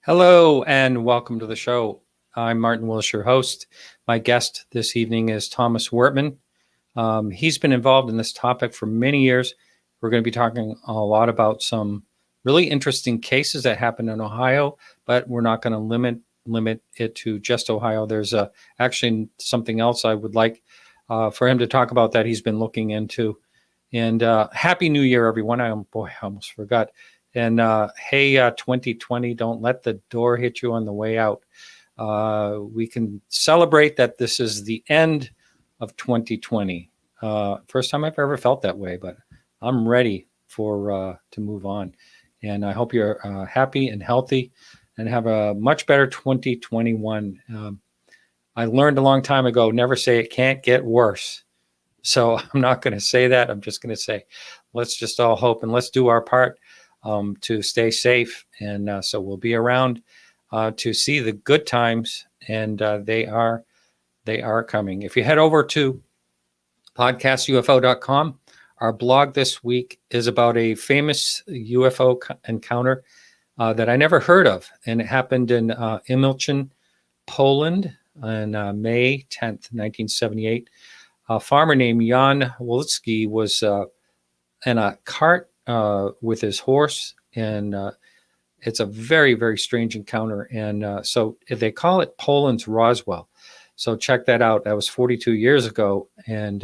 Hello and welcome to the show. I'm Martin Willis, your host. My guest this evening is Thomas Wertman. He's been involved in this topic for many years. We're going to be talking a lot about some really interesting cases that happened in Ohio, but we're not going to limit it to just Ohio. There's actually something else I would like for him to talk about that he's been looking into. And Happy New Year, everyone. I almost forgot. And hey, 2020, don't let the door hit you on the way out. We can celebrate that this is the end of 2020. First time I've ever felt that way, but I'm ready to move on. And I hope you're happy and healthy and have a much better 2021. I learned a long time ago, never say it can't get worse. So I'm not going to say that. I'm just going to say, let's just all hope and let's do our part to stay safe. And so we'll be around to see the good times, and they are coming. If you head over to podcastufo.com, our blog this week is about a famous UFO encounter that I never heard of, and it happened in Imilchin, Poland on May 10th, 1978. A farmer named Jan Wolski was in a cart with his horse, and it's a very, very strange encounter. And so they call it Poland's Roswell. So check that out. That was 42 years ago. And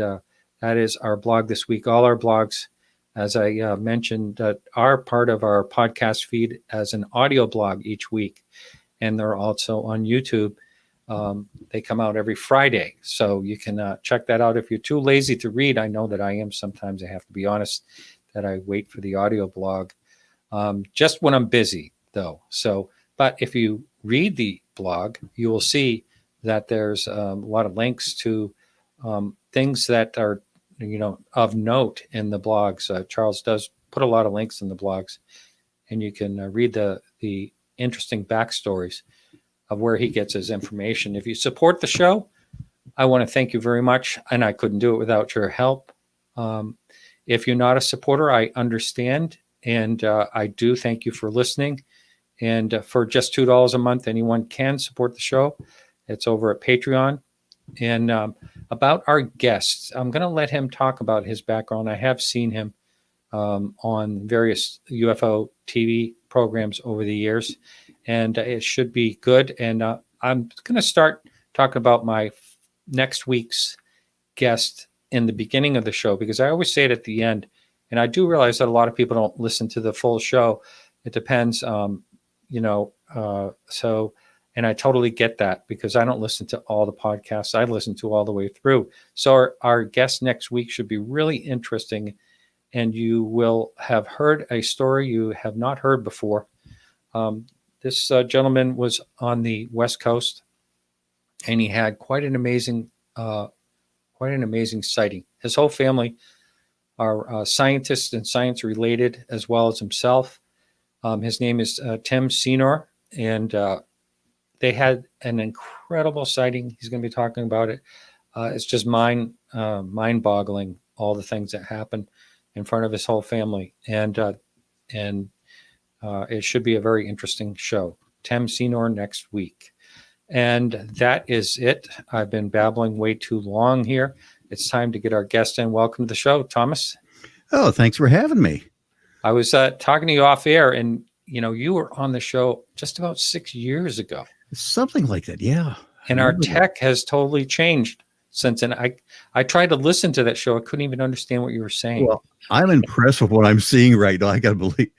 that is our blog this week. All our blogs, as I mentioned, are part of our podcast feed as an audio blog each week. And they're also on YouTube. They come out every Friday. So you can check that out. If you're too lazy to read, I know that I am sometimes, I have to be honest, that I wait for the audio blog just when I'm busy, though. So, but if you read the blog, you will see that there's a lot of links to things that are, of note in the blogs. Charles does put a lot of links in the blogs, and you can read the interesting backstories of where he gets his information. If you support the show, I want to thank you very much, and I couldn't do it without your help. If you're not a supporter, I understand, and I do thank you for listening. And for just $2 a month, anyone can support the show. It's over at Patreon. And about our guests, I'm going to let him talk about his background. I have seen him on various UFO TV programs over the years, and it should be good. And I'm going to start talking about my next week's guest in the beginning of the show, because I always say it at the end, and I do realize that a lot of people don't listen to the full show. It depends, so, and I totally get that, because I don't listen to all the podcasts. I listen to all the way through. So our guest next week should be really interesting, and you will have heard a story you have not heard before. This gentleman was on the West Coast, and he had quite an amazing sighting. His whole family are scientists and science related, as well as himself. His name is Tim Senor, and they had an incredible sighting. He's going to be talking about it. It's just mind-boggling, all the things that happened in front of his whole family, and it should be a very interesting show. Tim Senor next week. And that is it. I've been babbling way too long here. It's time to get our guest in. Welcome to the show, Thomas. Oh, thanks for having me. I was talking to you off air, and you were on the show just about 6 years ago. Something like that, yeah. And our tech has totally changed since. And I tried to listen to that show. I couldn't even understand what you were saying. Well, I'm impressed with what I'm seeing right now. I got to believe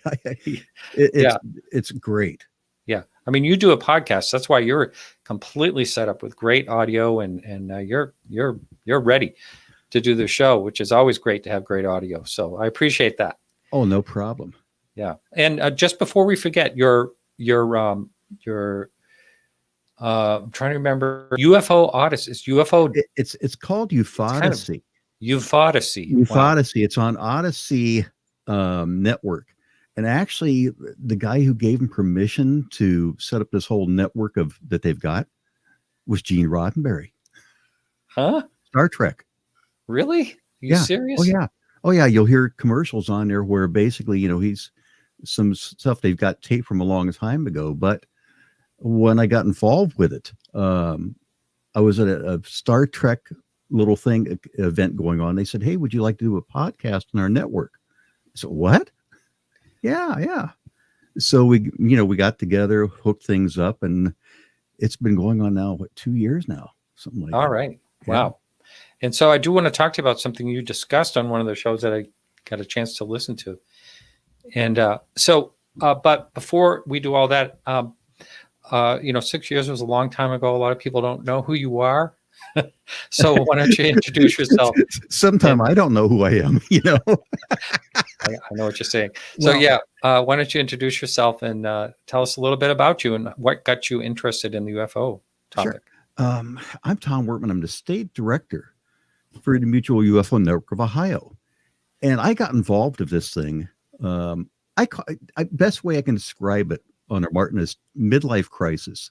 it's great. Yeah. I mean, you do a podcast. That's why you're completely set up with great audio, and you're ready to do the show, which is always great to have great audio. So I appreciate that. Oh, no problem. Yeah. And just before we forget, your I'm trying to remember, UFO Odyssey. It's UFO. It's called UFOdyssey. UFOdyssey. UFOdyssey. Wow. It's on Odyssey network. And actually, the guy who gave him permission to set up this whole network that they've got was Gene Roddenberry. Huh? Star Trek. Really? Are you serious? Oh, yeah. Oh, yeah. You'll hear commercials on there where basically, he's some stuff they've got taped from a long time ago, but when I got involved with it. I was at a Star Trek little thing event going on. They said, "Hey, would you like to do a podcast on our network?" So what? Yeah. So we got together, hooked things up, and it's been going on now, 2 years now, something like All that. right. Yeah. Wow. And so I do want to talk to you about something you discussed on one of the shows that I got a chance to listen to. And but before we do all that, 6 years was a long time ago. A lot of people don't know who you are. So why don't you introduce yourself? Sometime I don't know who I am, I know what you're saying. So why don't you introduce yourself and tell us a little bit about you and what got you interested in the UFO topic? Sure. I'm Tom Wertman. I'm the state director for the Mutual UFO Network of Ohio. And I got involved with this thing. Best way I can describe it, Honor Martin, is midlife crisis.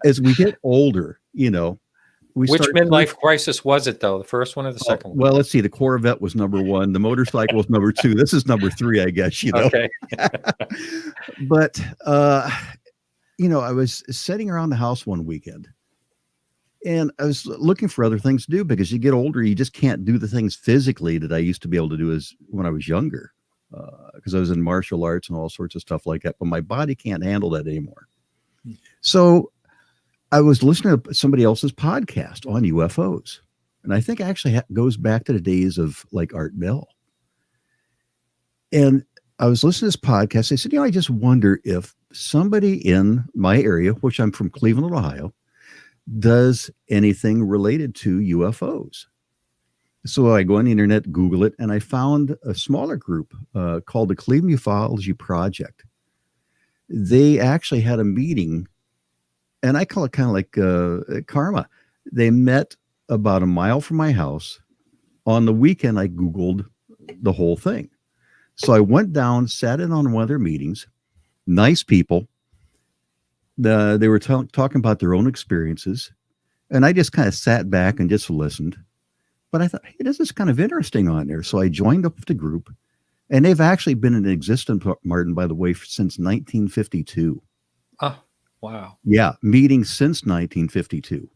As we get older, Which midlife crisis was it, though? The first one or the second one? Well, let's see. The Corvette was number one. The motorcycle was number two. This is number three, I guess, Okay. But, I was sitting around the house one weekend and I was looking for other things to do because you get older, you just can't do the things physically that I used to be able to do when I was younger, because I was in martial arts and all sorts of stuff like that. But my body can't handle that anymore. So I was listening to somebody else's podcast on UFOs. And I think actually goes back to the days of like Art Bell. And I was listening to this podcast. They said, I just wonder if somebody in my area, which I'm from Cleveland, Ohio, does anything related to UFOs. So I go on the internet, Google it, and I found a smaller group called the Cleveland Ufology Project. They actually had a meeting, and I call it kind of like karma. They met about a mile from my house. On the weekend, I Googled the whole thing. So I went down, sat in on one of their meetings. Nice people. They were talking about their own experiences. And I just kind of sat back and just listened. But I thought, hey, this is kind of interesting on there. So I joined up with the group. And they've actually been in existence, Martin, by the way, since 1952. Oh, wow. Yeah, meetings since 1952.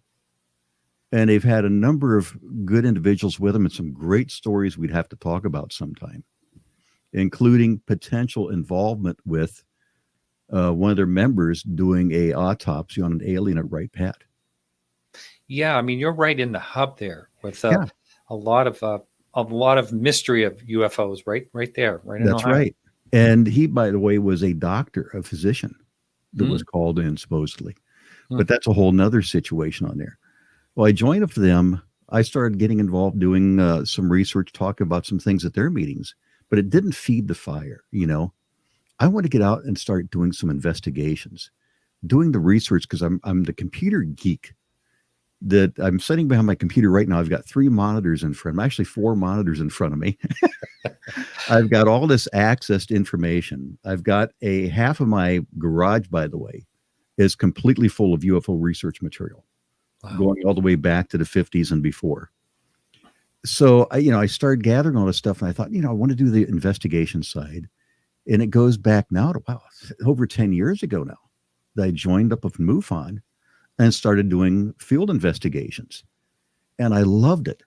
And they've had a number of good individuals with them and some great stories we'd have to talk about sometime, including potential involvement with one of their members doing a autopsy on an alien at Wright-Pat. Yeah, I mean, you're right in the hub there with a lot of mystery of UFOs, right there, right in That's Ohio. right. And he, by the way, was a doctor, a physician that was called in supposedly. But that's a whole nother situation on there. Well, I joined up for them. I started getting involved doing some research, talking about some things at their meetings, but it didn't feed the fire. I want to get out and start doing some investigations, doing the research, because I'm the computer geek that I'm sitting behind my computer right now. I've got 3 monitors in front of me, actually 4 monitors in front of me. I've got all this access to information. I've got half of my garage, by the way, is completely full of UFO research material. Wow. Going all the way back to the 50s and before. So I started gathering all this stuff, and I thought, I want to do the investigation side. And it goes back now to, over 10 years ago now that I joined up with MUFON and started doing field investigations. And I loved it.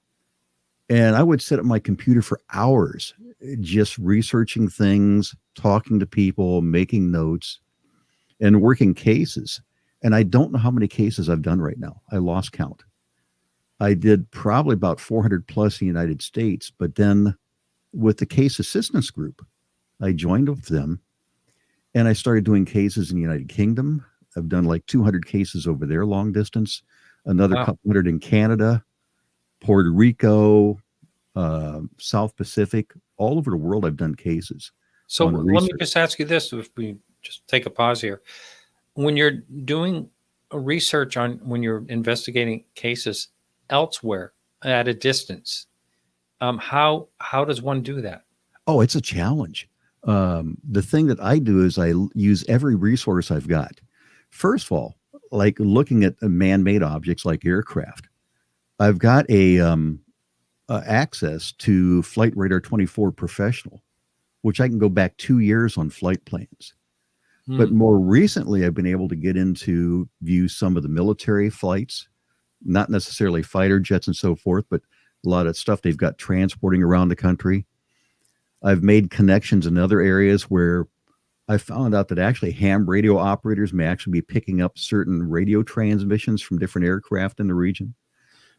And I would sit at my computer for hours just researching things, talking to people, making notes, and working cases. And I don't know how many cases I've done right now. I lost count. I did probably about 400 plus in the United States. But then with the Case Assistance Group, I joined with them and I started doing cases in the United Kingdom. I've done like 200 cases over there, long distance, another couple hundred in Canada, Puerto Rico, South Pacific, all over the world. I've done cases. So let me just ask you this, if we just take a pause here. When you're doing a research when you're investigating cases elsewhere at a distance, how does one do that? Oh, it's a challenge. The thing that I do is I use every resource I've got. First of all, like looking at man-made objects like aircraft, I've got access to Flight Radar 24 Professional, which I can go back 2 years on flight plans. But more recently, I've been able to get into view some of the military flights, not necessarily fighter jets and so forth, but a lot of stuff they've got transporting around the country. I've made connections in other areas where I found out that actually ham radio operators may actually be picking up certain radio transmissions from different aircraft in the region.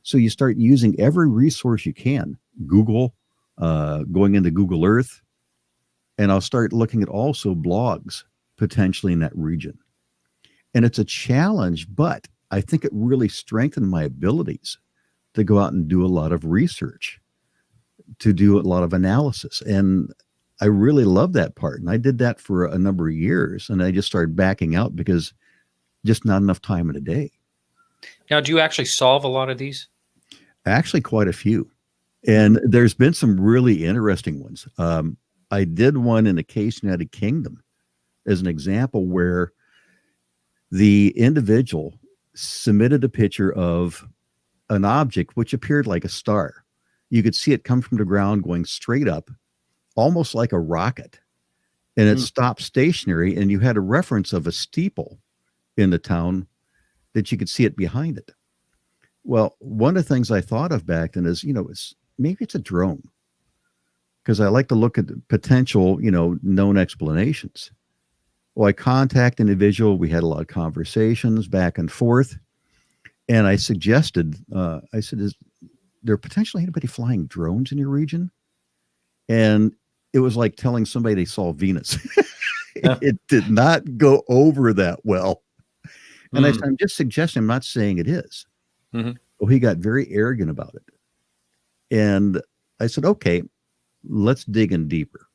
So you start using every resource you can, Google, going into Google Earth, and I'll start looking at also blogs potentially in that region. And it's a challenge, but I think it really strengthened my abilities to go out and do a lot of research, to do a lot of analysis. And I really love that part. And I did that for a number of years, and I just started backing out because just not enough time in a day. Now, do you actually solve a lot of these? Actually, quite a few. And there's been some really interesting ones. I did one in the case United Kingdom as an example where the individual submitted a picture of an object which appeared like a star. You could see it come from the ground going straight up, almost like a rocket. And it stopped stationary, and you had a reference of a steeple in the town that you could see it behind it. Well, one of the things I thought of back then is, maybe it's a drone, because I like to look at the potential, known explanations. Well, I contacted an individual. We had a lot of conversations back and forth. And I suggested, I said, is there potentially anybody flying drones in your region? And it was like telling somebody they saw Venus. It did not go over that well. And I said, I'm just suggesting, I'm not saying it is. Well, he got very arrogant about it. And I said, okay, let's dig in deeper.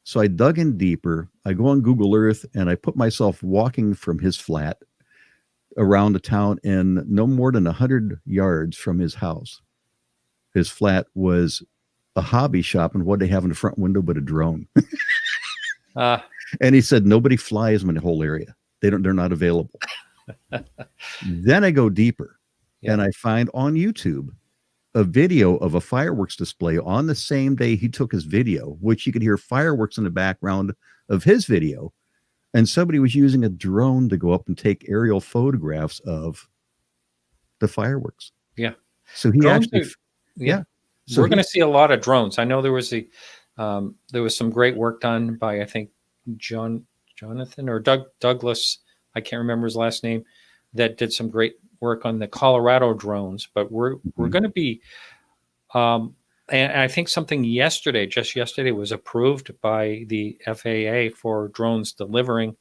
So I dug in deeper. I go on Google Earth and I put myself walking from his flat around the town, and no more than 100 yards from his house, his flat, was a hobby shop, and what they have in the front window but a drone. And he said nobody flies them in the whole area. They're not available. Then I go deeper, and I find on YouTube a video of a fireworks display on the same day he took his video, which you could hear fireworks in the background of his video. And somebody was using a drone to go up and take aerial photographs of the fireworks. Yeah. So he drones actually, So we're going to see a lot of drones. I know there was some great work done by, I think, Jonathan or Douglas, I can't remember his last name, that did some great work on the Colorado drones. But we're going to be, and I think something just yesterday was approved by the FAA for drones delivering.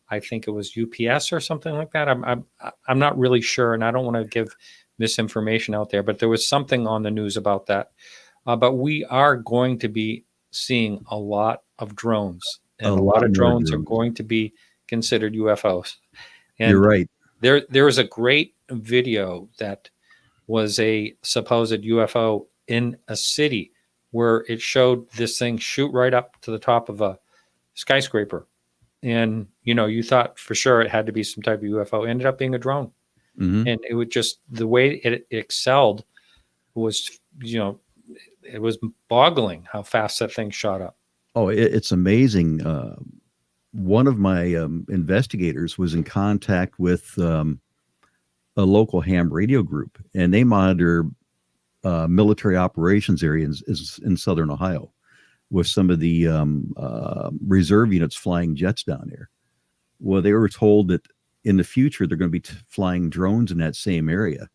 I think it was UPS or something like that. I'm not really sure, and I don't want to give misinformation out there, but there was something on the news about that. But we are going to be seeing a lot of drones, and a lot of drones are going to be considered UFOs. And you're right. There was a great video that was a supposed UFO in a city where it showed this thing shoot right up to the top of a skyscraper. And, you thought for sure it had to be some type of UFO. It ended up being a drone. And it was just the way it excelled was, it was boggling how fast that thing shot up. Oh, it's amazing. One of my investigators was in contact with a local ham radio group, and they monitor military operations areas in southern Ohio with some of the reserve units flying jets down there. Well, they were told that in the future, they're going to be flying drones in that same area,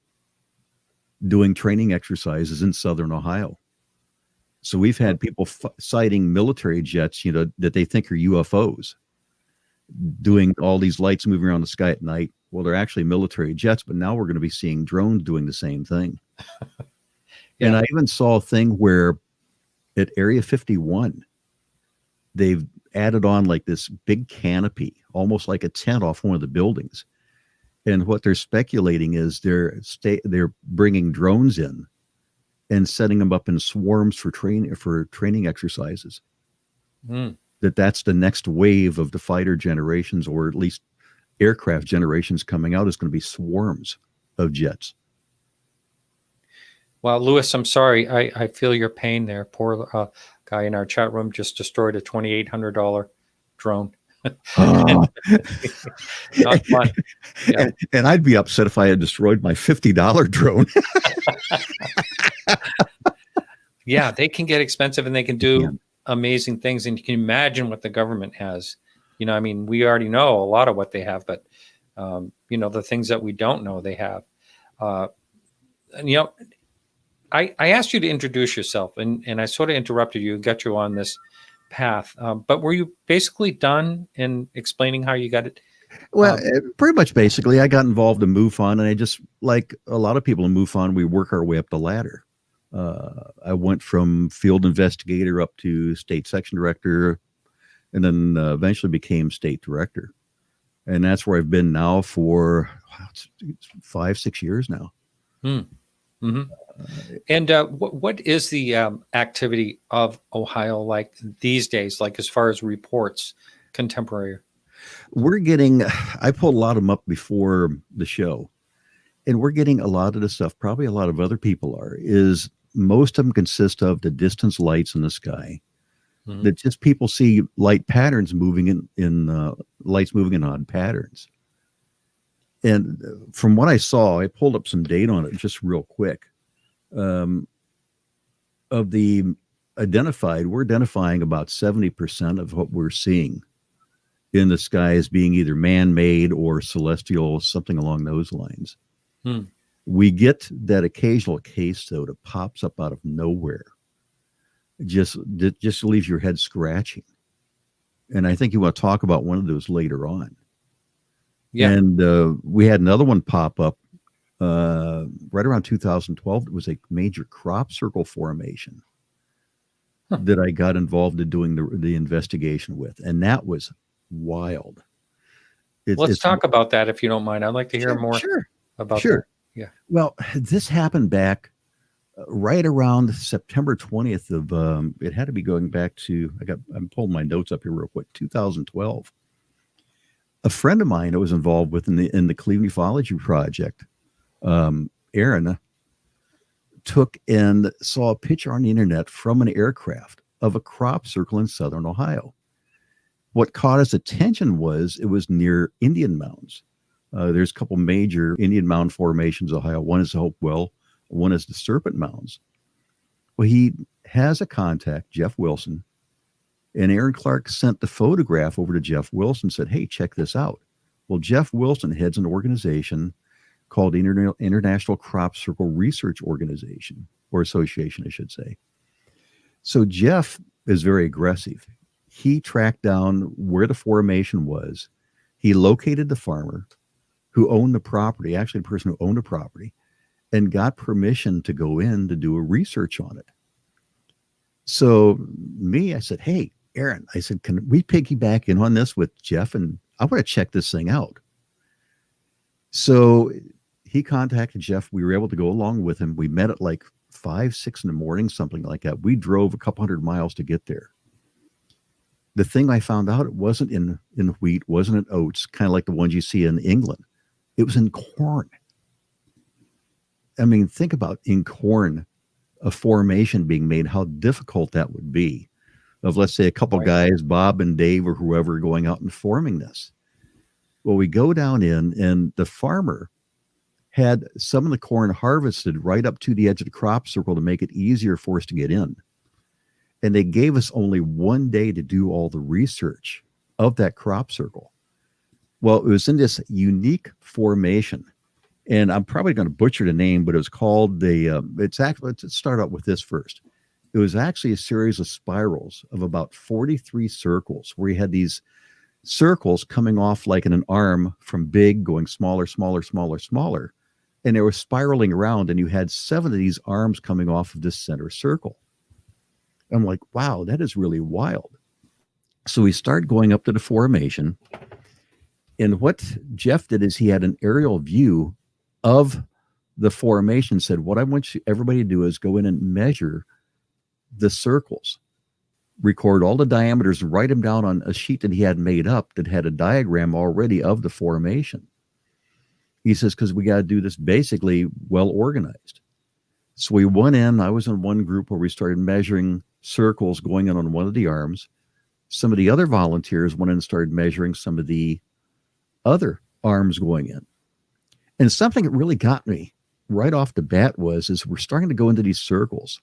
doing training exercises in southern Ohio. So we've had people sighting military jets, that they think are UFOs, doing all these lights moving around the sky at night. Well, they're actually military jets, but now we're going to be seeing drones doing the same thing. And I even saw a thing where at Area 51, they've added on like this big canopy, almost like a tent off one of the buildings. And what they're speculating is they're bringing drones in and setting them up in swarms for training exercises. That's the next wave of the fighter generations, or at least aircraft generations coming out, is going to be swarms of jets. Well, Lewis, I'm sorry. I feel your pain there. Poor guy in our chat room just destroyed a $2,800 drone. Oh. Not fun. Yeah. And I'd be upset if I had destroyed my $50 drone. Yeah, they can get expensive and they can Yeah. do amazing things. And you can imagine what the government has. I mean, we already know a lot of what they have, but the things that we don't know they have. And, I asked you to introduce yourself, and I sort of interrupted you and got you on this path. But were you basically done in explaining how you got it? Well, pretty much basically, I got involved in MUFON, and I just, like a lot of people in MUFON, we work our way up the ladder. I went from field investigator up to state section director, and then eventually became state director. And that's where I've been now for it's 5-6 years now. Mm-hmm. And what is the activity of Ohio like these days, like as far as reports, contemporary? We're getting, I pulled a lot of them up before the show, and we're getting a lot of the stuff, probably a lot of other people are, is most of them consist of the distance lights in the sky. Mm-hmm. That just people see light patterns moving in lights moving in odd patterns. And from what I saw, I pulled up some data on it just real quick. Of the identified, we're identifying about 70% of what we're seeing in the sky as being either man-made or celestial, something along those lines. We get that occasional case, though, that pops up out of nowhere. Just leaves your head scratching. And I think you want to talk about one of those later on. Yeah. And we had another one pop up right around 2012. It was a major crop circle formation that I got involved in doing the investigation with. And that was wild. Let's talk about that if you don't mind. I'd like to hear more about that. Yeah. Well, this happened back right around September 20th of, it had to be going back to, I'm pulling my notes up here real quick, 2012. A friend of mine that was involved with in the Cleveland Ufology Project, Aaron, took and saw a picture on the internet from an aircraft of a crop circle in southern Ohio. What caught his attention was it was near Indian mounds. There's a couple major Indian mound formations in Ohio. One is the Hopewell, one is the Serpent Mounds. Well, he has a contact, Jeff Wilson, and Aaron Clark sent the photograph over to Jeff Wilson and said, hey, check this out. Well, Jeff Wilson heads an organization called International Crop Circle Research Organization, or Association, I should say. So Jeff is very aggressive. He tracked down where the formation was. He located the farmer who owned the property, actually the person who owned the property, and got permission to go in to do a research on it. So I said, hey, Aaron, I said, can we piggyback in on this with Jeff? And I want to check this thing out. So he contacted Jeff. We were able to go along with him. We met at like 5-6 in the morning, something like that. We drove a couple hundred miles to get there. The thing I found out, it wasn't in wheat, wasn't in oats, kind of like the ones you see in England. It was in corn. I mean, think about in corn, a formation being made, how difficult that would be. Of, let's say, a couple guys, Bob and Dave or whoever, going out and forming this. Well, we go down in, and the farmer had some of the corn harvested right up to the edge of the crop circle to make it easier for us to get in. And they gave us only 1 day to do all the research of that crop circle. Well, it was in this unique formation. And I'm probably going to butcher the name, but it was called let's start out with this first. It was actually a series of spirals of about 43 circles where you had these circles coming off like in an arm from big going smaller, smaller, smaller, smaller. And they were spiraling around, and you had 7 of these arms coming off of this center circle. I'm like, wow, that is really wild. So we start going up to the formation. And what Jeff did is he had an aerial view of the formation, said, what I want everybody to do is go in and measure the circles, record all the diameters, and write them down on a sheet that he had made up that had a diagram already of the formation. He says, because we got to do this basically well organized. So we went in, I was in one group where we started measuring circles going in on one of the arms. some of the other volunteers went in and started measuring some of the other arms going in. And something that really got me right off the bat is we're starting to go into these circles.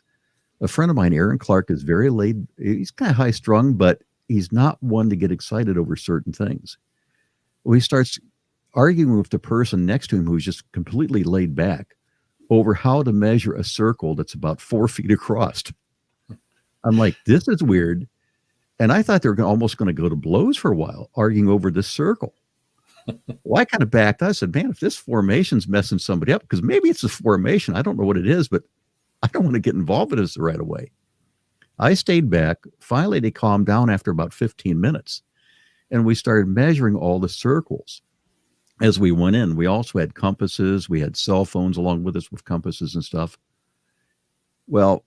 A friend of mine, Aaron Clark, is very laid. He's kind of high strung, but he's not one to get excited over certain things. Well, he starts arguing with the person next to him who's just completely laid back over how to measure a circle that's about 4 feet across. I'm like, this is weird. And I thought they were almost going to go to blows for a while, arguing over this circle. Well, I kind of backed. I said, man, if this formation's messing somebody up, because maybe it's a formation, I don't know what it is, but I don't want to get involved in this right away. I stayed back. Finally, they calmed down after about 15 minutes, and we started measuring all the circles as we went in. We also had compasses. We had cell phones along with us with compasses and stuff. Well,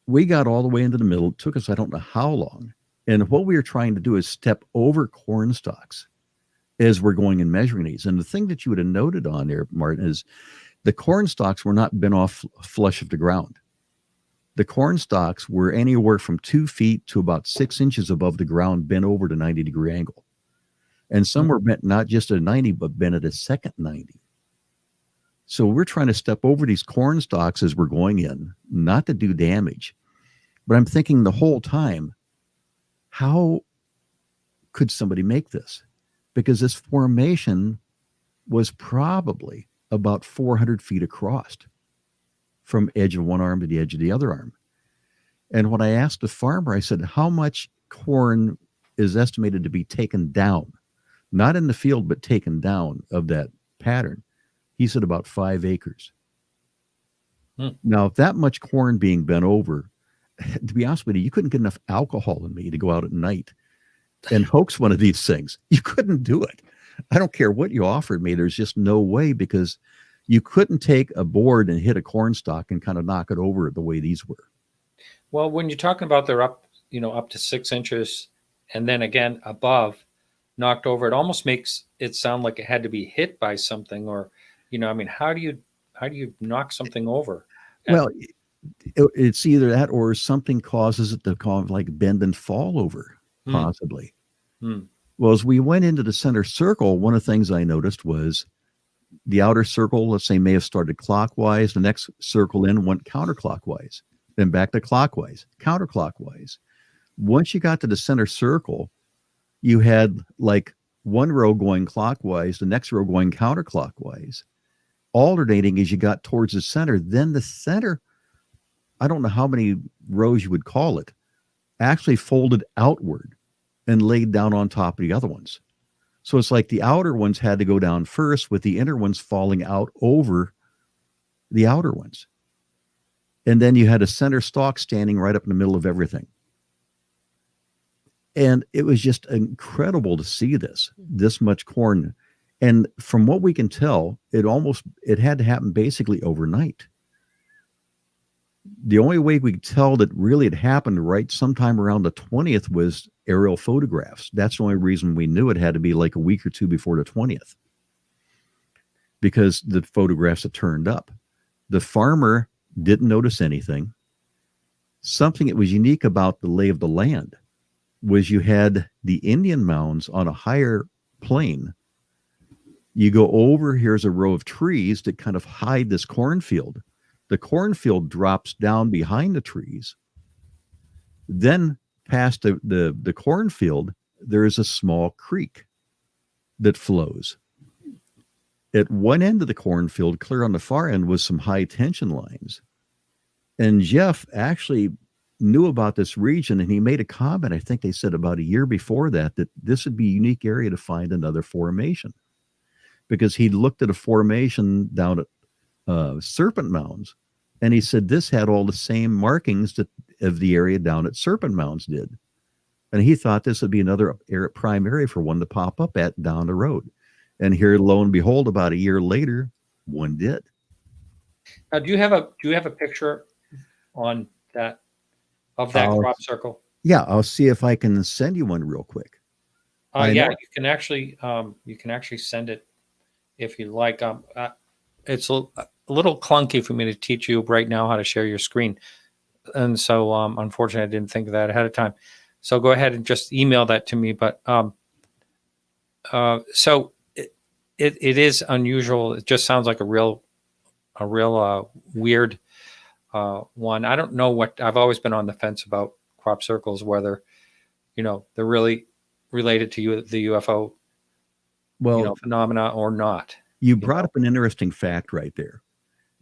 we got all the way into the middle. It took us, I don't know how long. And what we were trying to do is step over corn stalks as we're going and measuring these. And the thing that you would have noted on there, Martin, is the corn stalks were not bent off flush of the ground. The corn stalks were anywhere from 2 feet to about 6 inches above the ground, bent over at a 90-degree angle. And some were bent not just at a 90, but bent at a second 90. So we're trying to step over these corn stalks as we're going in, not to do damage. But I'm thinking the whole time, how could somebody make this? Because this formation was probably about 400 feet across from edge of one arm to the edge of the other arm. And when I asked the farmer, I said, how much corn is estimated to be taken down? Not in the field, but taken down of that pattern. He said about 5 acres. Now, if that much corn being bent over, to be honest with you, you couldn't get enough alcohol in me to go out at night and hoax one of these things. You couldn't do it. I don't care what you offered me. There's just no way, because you couldn't take a board and hit a corn stalk and kind of knock it over the way these were. Well, when you're talking about they're up, up to 6 inches and then again above, knocked over, it almost makes it sound like it had to be hit by something, or, how do you knock something over? Well, it's either that or something causes it to bend and fall over, possibly. Well, as we went into the center circle, one of the things I noticed was the outer circle, let's say, may have started clockwise. The next circle in went counterclockwise, then back to clockwise, counterclockwise. Once you got to the center circle, you had like one row going clockwise, the next row going counterclockwise, alternating as you got towards the center. Then the center, I don't know how many rows you would call it, actually folded outward and laid down on top of the other ones. So it's like the outer ones had to go down first, with the inner ones falling out over the outer ones. And then you had a center stalk standing right up in the middle of everything. And it was just incredible to see this much corn. And from what we can tell, it had to happen basically overnight. The only way we could tell that really it happened right sometime around the 20th was aerial photographs. That's the only reason we knew it had to be like a week or two before the 20th, because the photographs had turned up. The farmer didn't notice anything. Something that was unique about the lay of the land was you had the Indian mounds on a higher plane. You go over, here's a row of trees that kind of hide this cornfield. The cornfield drops down behind the trees. Then past the cornfield, there is a small creek that flows. At one end of the cornfield, clear on the far end, was some high tension lines. And Jeff actually knew about this region, and he made a comment, I think they said about a year before that this would be a unique area to find another formation, because he looked at a formation down at Serpent Mounds, and he said this had all the same markings of the area down at Serpent Mounds did. And he thought this would be another prime area for one to pop up at down the road. And here, lo and behold, about a year later, one did. Now, do you have a picture on that of that crop circle? Yeah, I'll see if I can send you one real quick. Yeah, you can actually send it if you like. It's a little clunky for me to teach you right now how to share your screen, and so unfortunately, I didn't think of that ahead of time. So go ahead and just email that to me. But so it is unusual. It just sounds like a real weird one. I don't know what, I've always been on the fence about crop circles, whether, they're really related to the UFO, Well, phenomena or not. you brought up an interesting fact right there.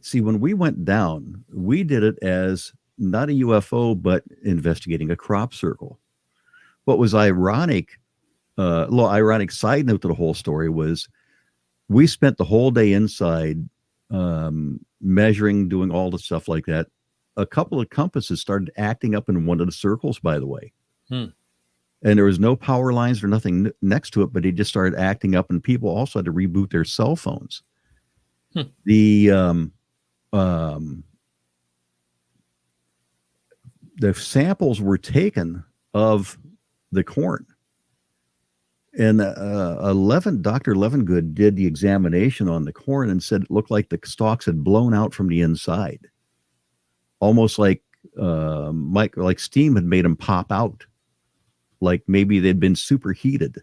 See, when we went down, we did it as not a UFO, but investigating a crop circle. What was ironic, little ironic side note to the whole story was we spent the whole day inside, measuring, doing all the stuff like that. A couple of compasses started acting up in one of the circles, by the way. And there was no power lines or nothing next to it, but he just started acting up, and people also had to reboot their cell phones. The samples were taken of the corn, and Dr. Levengood did the examination on the corn and said it looked like the stalks had blown out from the inside, almost like like steam had made them pop out, like maybe they'd been superheated.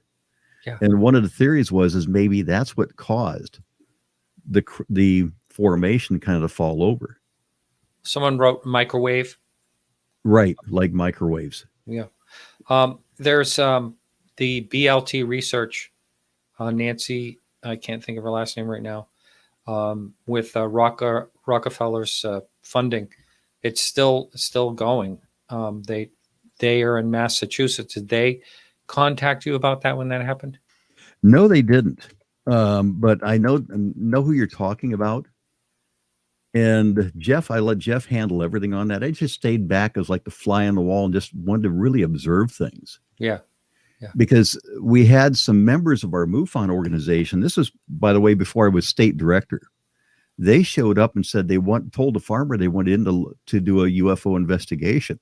Yeah. And one of the theories was maybe that's what caused the formation kind of to fall over. Someone wrote microwave. Right, like microwaves. Yeah. There's the BLT research, Nancy, I can't think of her last name right now, with Rockefeller's funding. It's still going. They are in Massachusetts. Did they contact you about that when that happened? No, they didn't. But I know who you're talking about. And Jeff, I let Jeff handle everything on that. I just stayed back as like the fly on the wall and just wanted to really observe things. Yeah. Because we had some members of our MUFON organization. This was, by the way, before I was state director. They showed up and said told the farmer they wanted in to do a UFO investigation.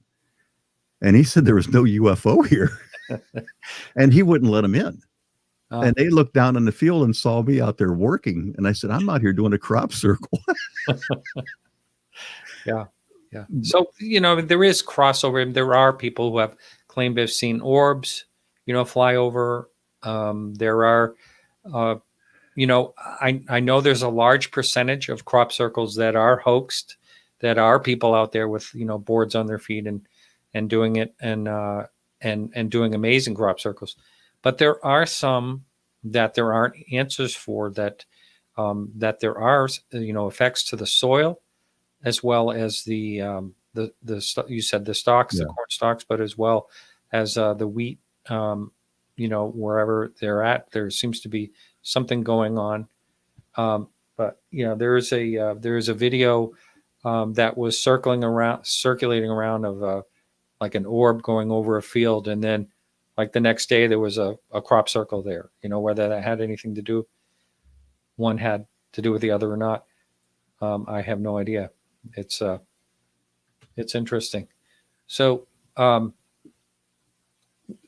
And he said there was no UFO here. And he wouldn't let them in. And they looked down in the field and saw me out there working. And I said, I'm out here doing a crop circle. Yeah. So, there is crossover. There are people who have claimed to have seen orbs, fly over. There are, I know there's a large percentage of crop circles that are hoaxed, that are people out there with, boards on their feet and doing it and doing amazing crop circles. But there are some that there aren't answers for, that there are, effects to the soil, as well as you said the stalks, the corn stalks, but as well as the wheat, wherever they're at, there seems to be something going on. But there is a video that was circulating around of like an orb going over a field, and then like the next day there was a crop circle there. Whether that had anything to do, one had to do with the other or not, I have no idea. It's interesting. So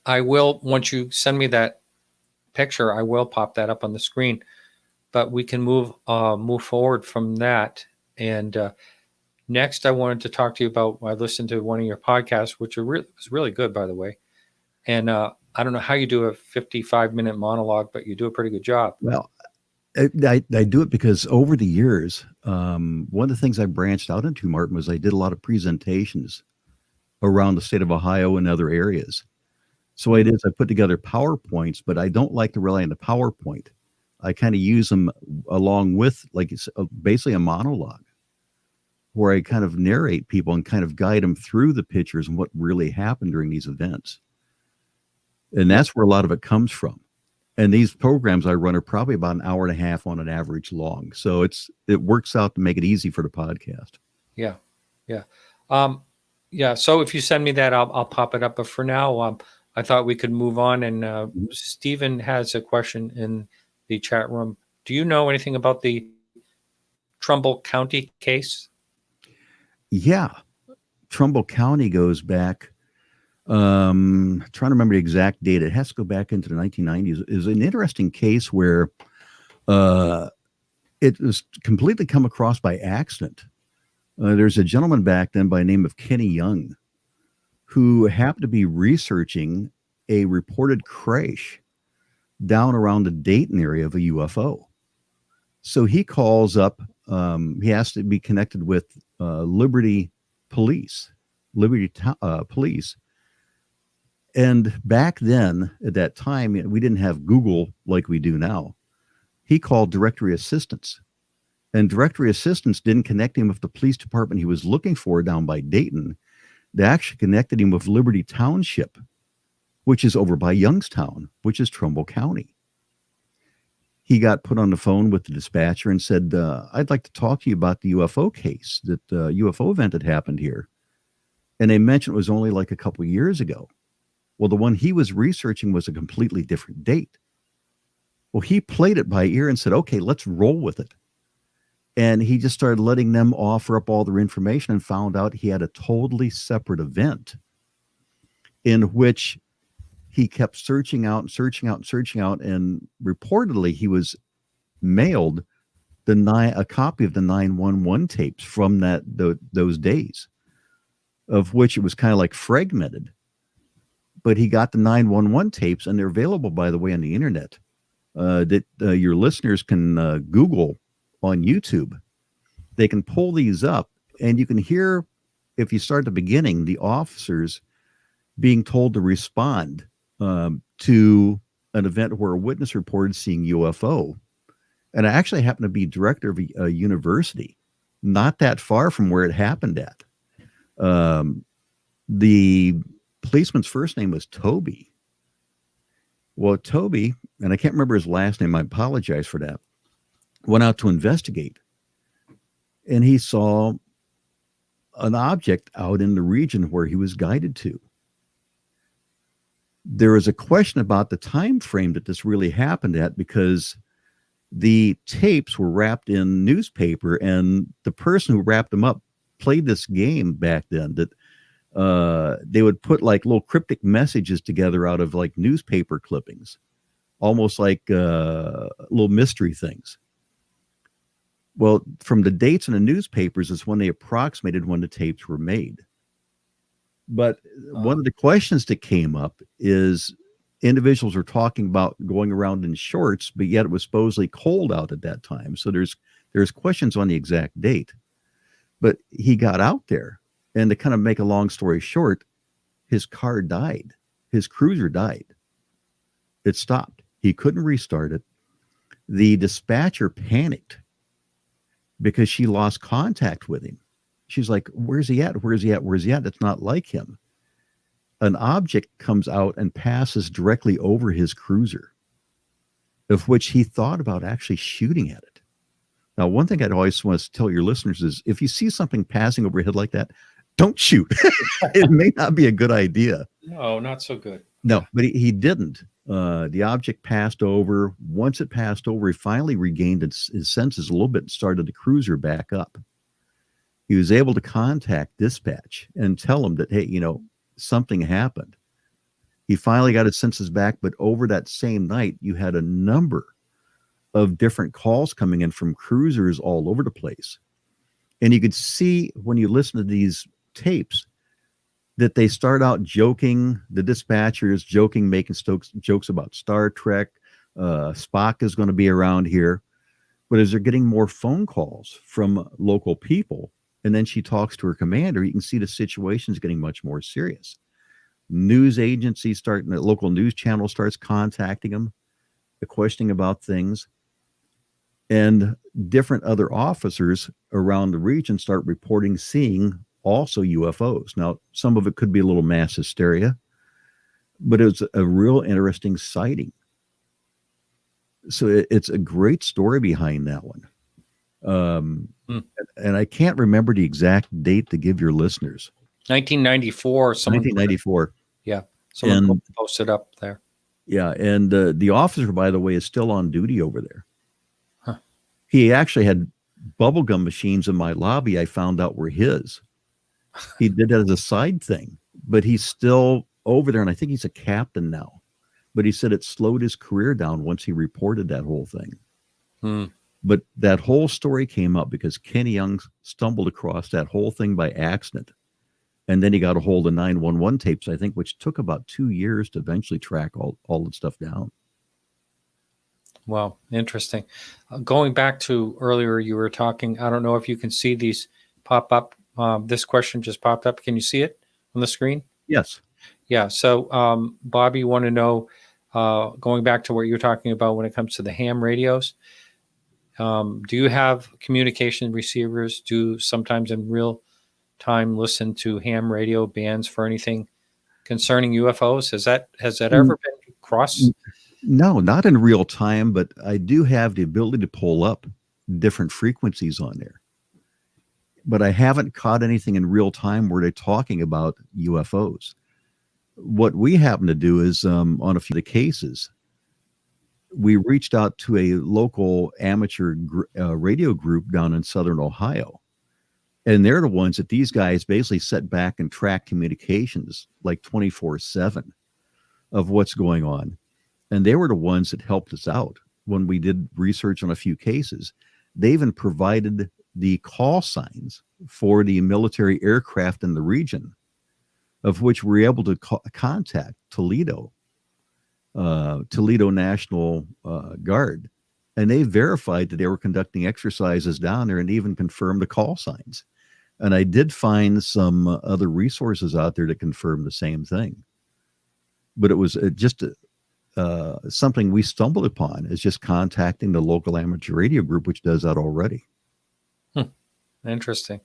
I will, once you send me that picture, I will pop that up on the screen. But we can move forward from that. Next, I wanted to talk to you about, I listened to one of your podcasts, which was really good, by the way. And I don't know how you do a 55-minute monologue, but you do a pretty good job. Well, I do it because over the years, one of the things I branched out into, Martin, was I did a lot of presentations around the state of Ohio and other areas. So what I did is I put together PowerPoints, but I don't like to rely on the PowerPoint. I kind of use them along with, like, it's basically a monologue, where I kind of narrate people and kind of guide them through the pictures and what really happened during these events. And that's where a lot of it comes from. And these programs I run are probably about an hour and a half on an average long. So it works out to make it easy for the podcast. Yeah. So if you send me that, I'll pop it up. But for now, I thought we could move on. And Stephen has a question in the chat room. Do you know anything about the Trumbull County case? Yeah. Trumbull County goes back. Trying to remember the exact date. It has to go back into the 1990s. It was an interesting case where it was completely come across by accident. There's a gentleman back then by the name of Kenny Young who happened to be researching a reported crash down around the Dayton area of a UFO. So he calls up, he has to be connected with Liberty Police. And back then, at that time, we didn't have Google like we do now. He called directory assistance. And directory assistance didn't connect him with the police department he was looking for down by Dayton. They actually connected him with Liberty Township, which is over by Youngstown, which is Trumbull County. He got put on the phone with the dispatcher and said, I'd like to talk to you about the UFO case, that UFO event had happened here. And they mentioned it was only like a couple of years ago. Well, the one he was researching was a completely different date. Well, he played it by ear and said, okay, let's roll with it. And he just started letting them offer up all their information and found out he had a totally separate event in which he kept searching out. And reportedly he was mailed a copy of the 911 tapes from those days, of which it was kind of like fragmented. But he got the 911 tapes, and they're available, by the way, on the internet, that your listeners can Google on YouTube. They can pull these up, and you can hear, if you start at the beginning, the officers being told to respond to an event where a witness reported seeing UFO. And I actually happened to be director of a university not that far from where it happened at. The policeman's first name was Toby. Well, Toby, and I can't remember his last name, I apologize for that, went out to investigate. And he saw an object out in the region where he was guided to. There is a question about the time frame that this really happened at, because the tapes were wrapped in newspaper, and the person who wrapped them up played this game back then that they would put like little cryptic messages together out of like newspaper clippings, almost like little mystery things. Well, from the dates in the newspapers is when they approximated when the tapes were made. But one of the questions that came up is individuals were talking about going around in shorts, but yet it was supposedly cold out at that time. So there's questions on the exact date. But he got out there, and to kind of make a long story short, his car died. His cruiser died. It stopped. He couldn't restart it. The dispatcher panicked because she lost contact with him. She's like, where's he at? Where's he at? Where's he at? It's not like him. An object comes out and passes directly over his cruiser, of which he thought about actually shooting at it. Now, one thing I'd always want to tell your listeners is if you see something passing over your head like that, don't shoot. It may not be a good idea. No, not so good. No, but he didn't. The object passed over. Once it passed over, he finally regained his senses a little bit and started the cruiser back up. He was able to contact dispatch and tell them that, hey, something happened. He finally got his senses back, but over that same night, you had a number of different calls coming in from cruisers all over the place. And you could see when you listen to these tapes that they start out joking, the dispatchers joking, making jokes about Star Trek. Spock is going to be around here. But as they're getting more phone calls from local people, and then she talks to her commander, you can see the situation is getting much more serious. News agencies the local news channel starts contacting them, questioning about things. And different other officers around the region start reporting seeing also UFOs. Now, some of it could be a little mass hysteria, but it was a real interesting sighting. So it's a great story behind that one. And I can't remember the exact date to give your listeners. 1994. 1994. Yeah. Someone posted up there. Yeah. And the officer, by the way, is still on duty over there. Huh. He actually had bubblegum machines in my lobby. I found out were his. He did that as a side thing, but he's still over there. And I think he's a captain now. But he said it slowed his career down once he reported that whole thing. But that whole story came up because Kenny Young stumbled across that whole thing by accident. And then he got a hold of 911 tapes, I think, which took about 2 years to eventually track all the stuff down. Wow, interesting. Going back to earlier, you were talking, I don't know if you can see these pop up. This question just popped up. Can you see it on the screen? Yes. Yeah. So, Bobby, you want to know, going back to what you're talking about when it comes to the ham radios, do you have communication receivers? Do sometimes in real time listen to ham radio bands for anything concerning UFOs? Has that ever been crossed? No, not in real time, but I do have the ability to pull up different frequencies on there. But I haven't caught anything in real time where they're talking about UFOs. What we happen to do is on a few of the cases, we reached out to a local amateur radio group down in Southern Ohio. And they're the ones that these guys basically sit back and track communications like 24/7 of what's going on. And they were the ones that helped us out when we did research on a few cases. They even provided the call signs for the military aircraft in the region, of which we were able to contact Toledo National Guard. And they verified that they were conducting exercises down there and even confirmed the call signs. And I did find some other resources out there to confirm the same thing. But it was just something we stumbled upon, is just contacting the local amateur radio group, which does that already. Interesting.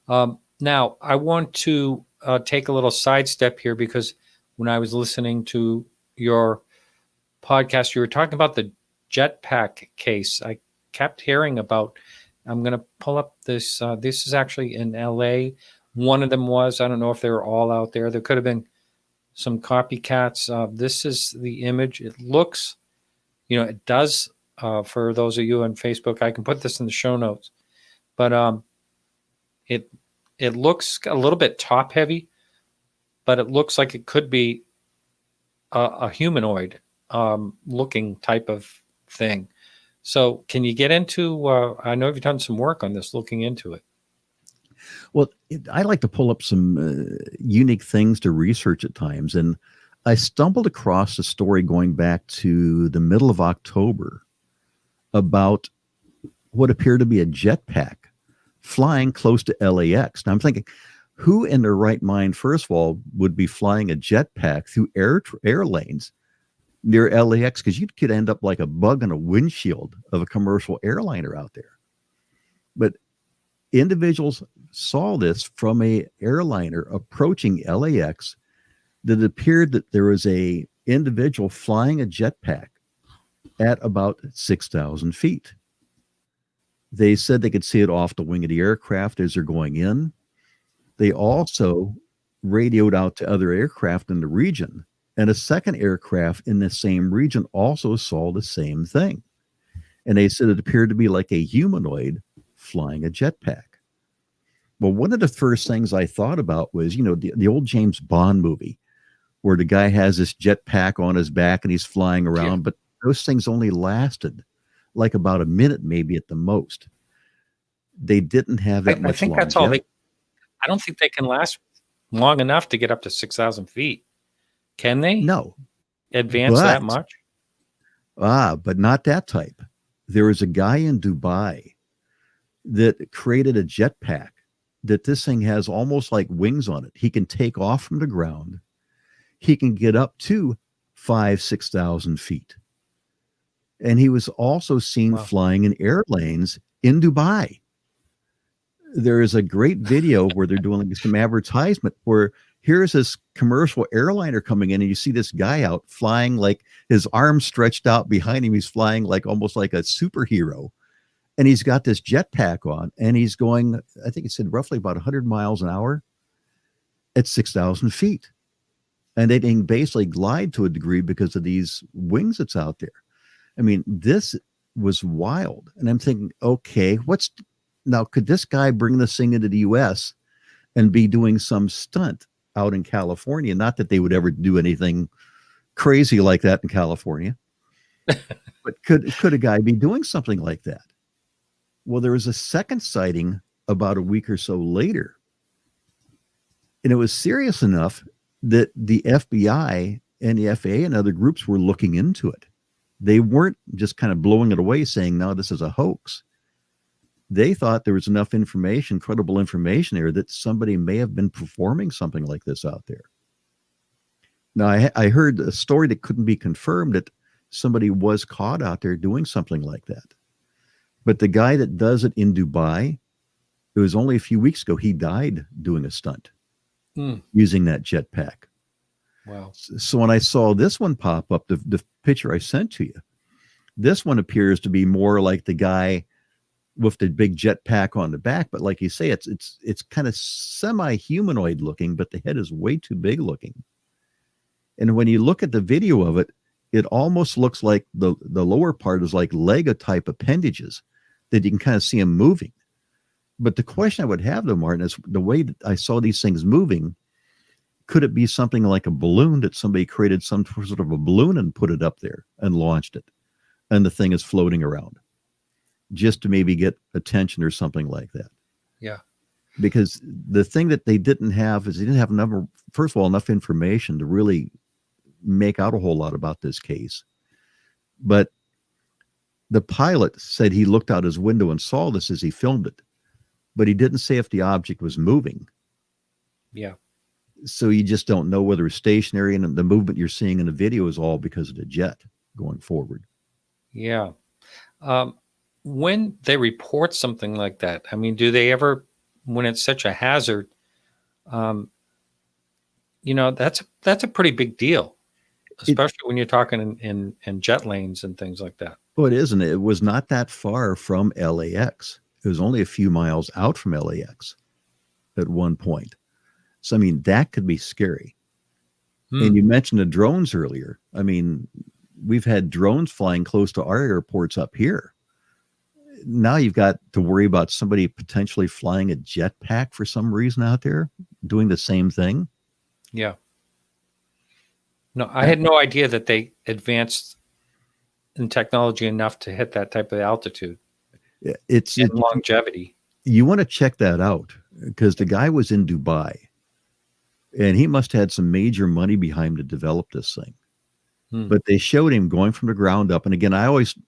Now, I want to take a little sidestep here, because when I was listening to your podcast, you were talking about the Jetpack case. I kept hearing about, I'm going to pull up this. This is actually in LA. One of them was, I don't know if they were all out there. There could have been some copycats. This is the image. It looks, it does, for those of you on Facebook, I can put this in the show notes, but it looks a little bit top heavy, but it looks like it could be a humanoid looking type of thing. So can you get into, I know you've done some work on this, looking into it. Well, I like to pull up some unique things to research at times. And I stumbled across a story going back to the middle of October about what appeared to be a jetpack flying close to LAX. Now I'm thinking, who in their right mind, first of all, would be flying a jetpack through air lanes near LAX? Because you could end up like a bug on a windshield of a commercial airliner out there. But individuals saw this from a airliner approaching LAX, that it appeared that there was a individual flying a jetpack at about 6,000 feet. They said they could see it off the wing of the aircraft as they're going in. They also radioed out to other aircraft in the region, and a second aircraft in the same region also saw the same thing. And they said it appeared to be like a humanoid flying a jetpack. Well, one of the first things I thought about was, the old James Bond movie where the guy has this jetpack on his back and he's flying around, yeah. But those things only lasted like about a minute, maybe at the most. They didn't have that much. I think that's all I don't think they can last long enough to get up to 6,000 feet. Can they? No. Advance that much? But not that type. There was a guy in Dubai that created a jetpack that this thing has almost like wings on it. He can take off from the ground. He can get up to 6,000 feet. And he was also seen flying in air lanes in Dubai. There is a great video where they're doing some advertisement where here's this commercial airliner coming in and you see this guy out flying, like his arms stretched out behind him. He's flying like almost like a superhero. And he's got this jetpack on and he's going, I think it said roughly about 100 miles an hour at 6,000 feet. And they can basically glide to a degree because of these wings that's out there. I mean, this was wild. And I'm thinking, okay, now could this guy bring this thing into the US and be doing some stunt out in California? Not that they would ever do anything crazy like that in California, but could a guy be doing something like that? Well, there was a second sighting about a week or so later And it was serious enough that the FBI and the FAA and other groups were looking into it. They weren't just kind of blowing it away saying, no, this is a hoax. They thought there was enough information, credible information there, that somebody may have been performing something like this out there. Now, I heard a story that couldn't be confirmed that somebody was caught out there doing something like that. But the guy that does it in Dubai, it was only a few weeks ago, he died doing a stunt using that jetpack. Wow. So when I saw this one pop up, the picture I sent to you, this one appears to be more like the guy with the big jetpack on the back. But like you say, it's kind of semi-humanoid looking, but the head is way too big looking. And when you look at the video of it, it almost looks like the lower part is like Lego type appendages that you can kind of see them moving. But the question I would have though, Martin, is the way that I saw these things moving, could it be something like a balloon that somebody created some sort of a balloon and put it up there and launched it, and the thing is floating around just to maybe get attention or something like that? Yeah. Because the thing that they didn't have is they didn't have first of all, enough information to really make out a whole lot about this case. But the pilot said he looked out his window and saw this as he filmed it, but he didn't say if the object was moving. Yeah. So you just don't know whether it's stationary, and the movement you're seeing in the video is all because of the jet going forward. Yeah. When they report something like that, I mean, do they ever, when it's such a hazard, that's a pretty big deal, especially when you're talking in jet lanes and things like that. Well, it isn't. It was not that far from LAX. It was only a few miles out from LAX at one point. So, I mean, that could be scary. And you mentioned the drones earlier. I mean, we've had drones flying close to our airports up here. Now you've got to worry about somebody potentially flying a jetpack for some reason out there doing the same thing. Yeah. No, I had no idea that they advanced in technology enough to hit that type of altitude. It's longevity. You want to check that out, because the guy was in Dubai and he must have had some major money behind him to develop this thing. But they showed him going from the ground up. And again,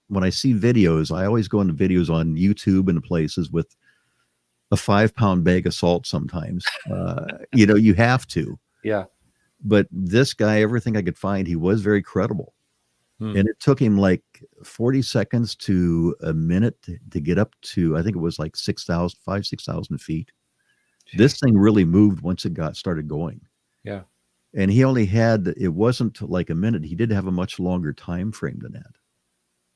when I see videos, I always go into videos on YouTube and places with a 5-pound bag of salt sometimes. You have to. Yeah. But this guy, everything I could find, he was very credible. And it took him like 40 seconds to a minute to get up to, I think it was like 6,000 feet. Jeez. This thing really moved once it started going. Yeah. And he only it wasn't like a minute. He did have a much longer time frame than that.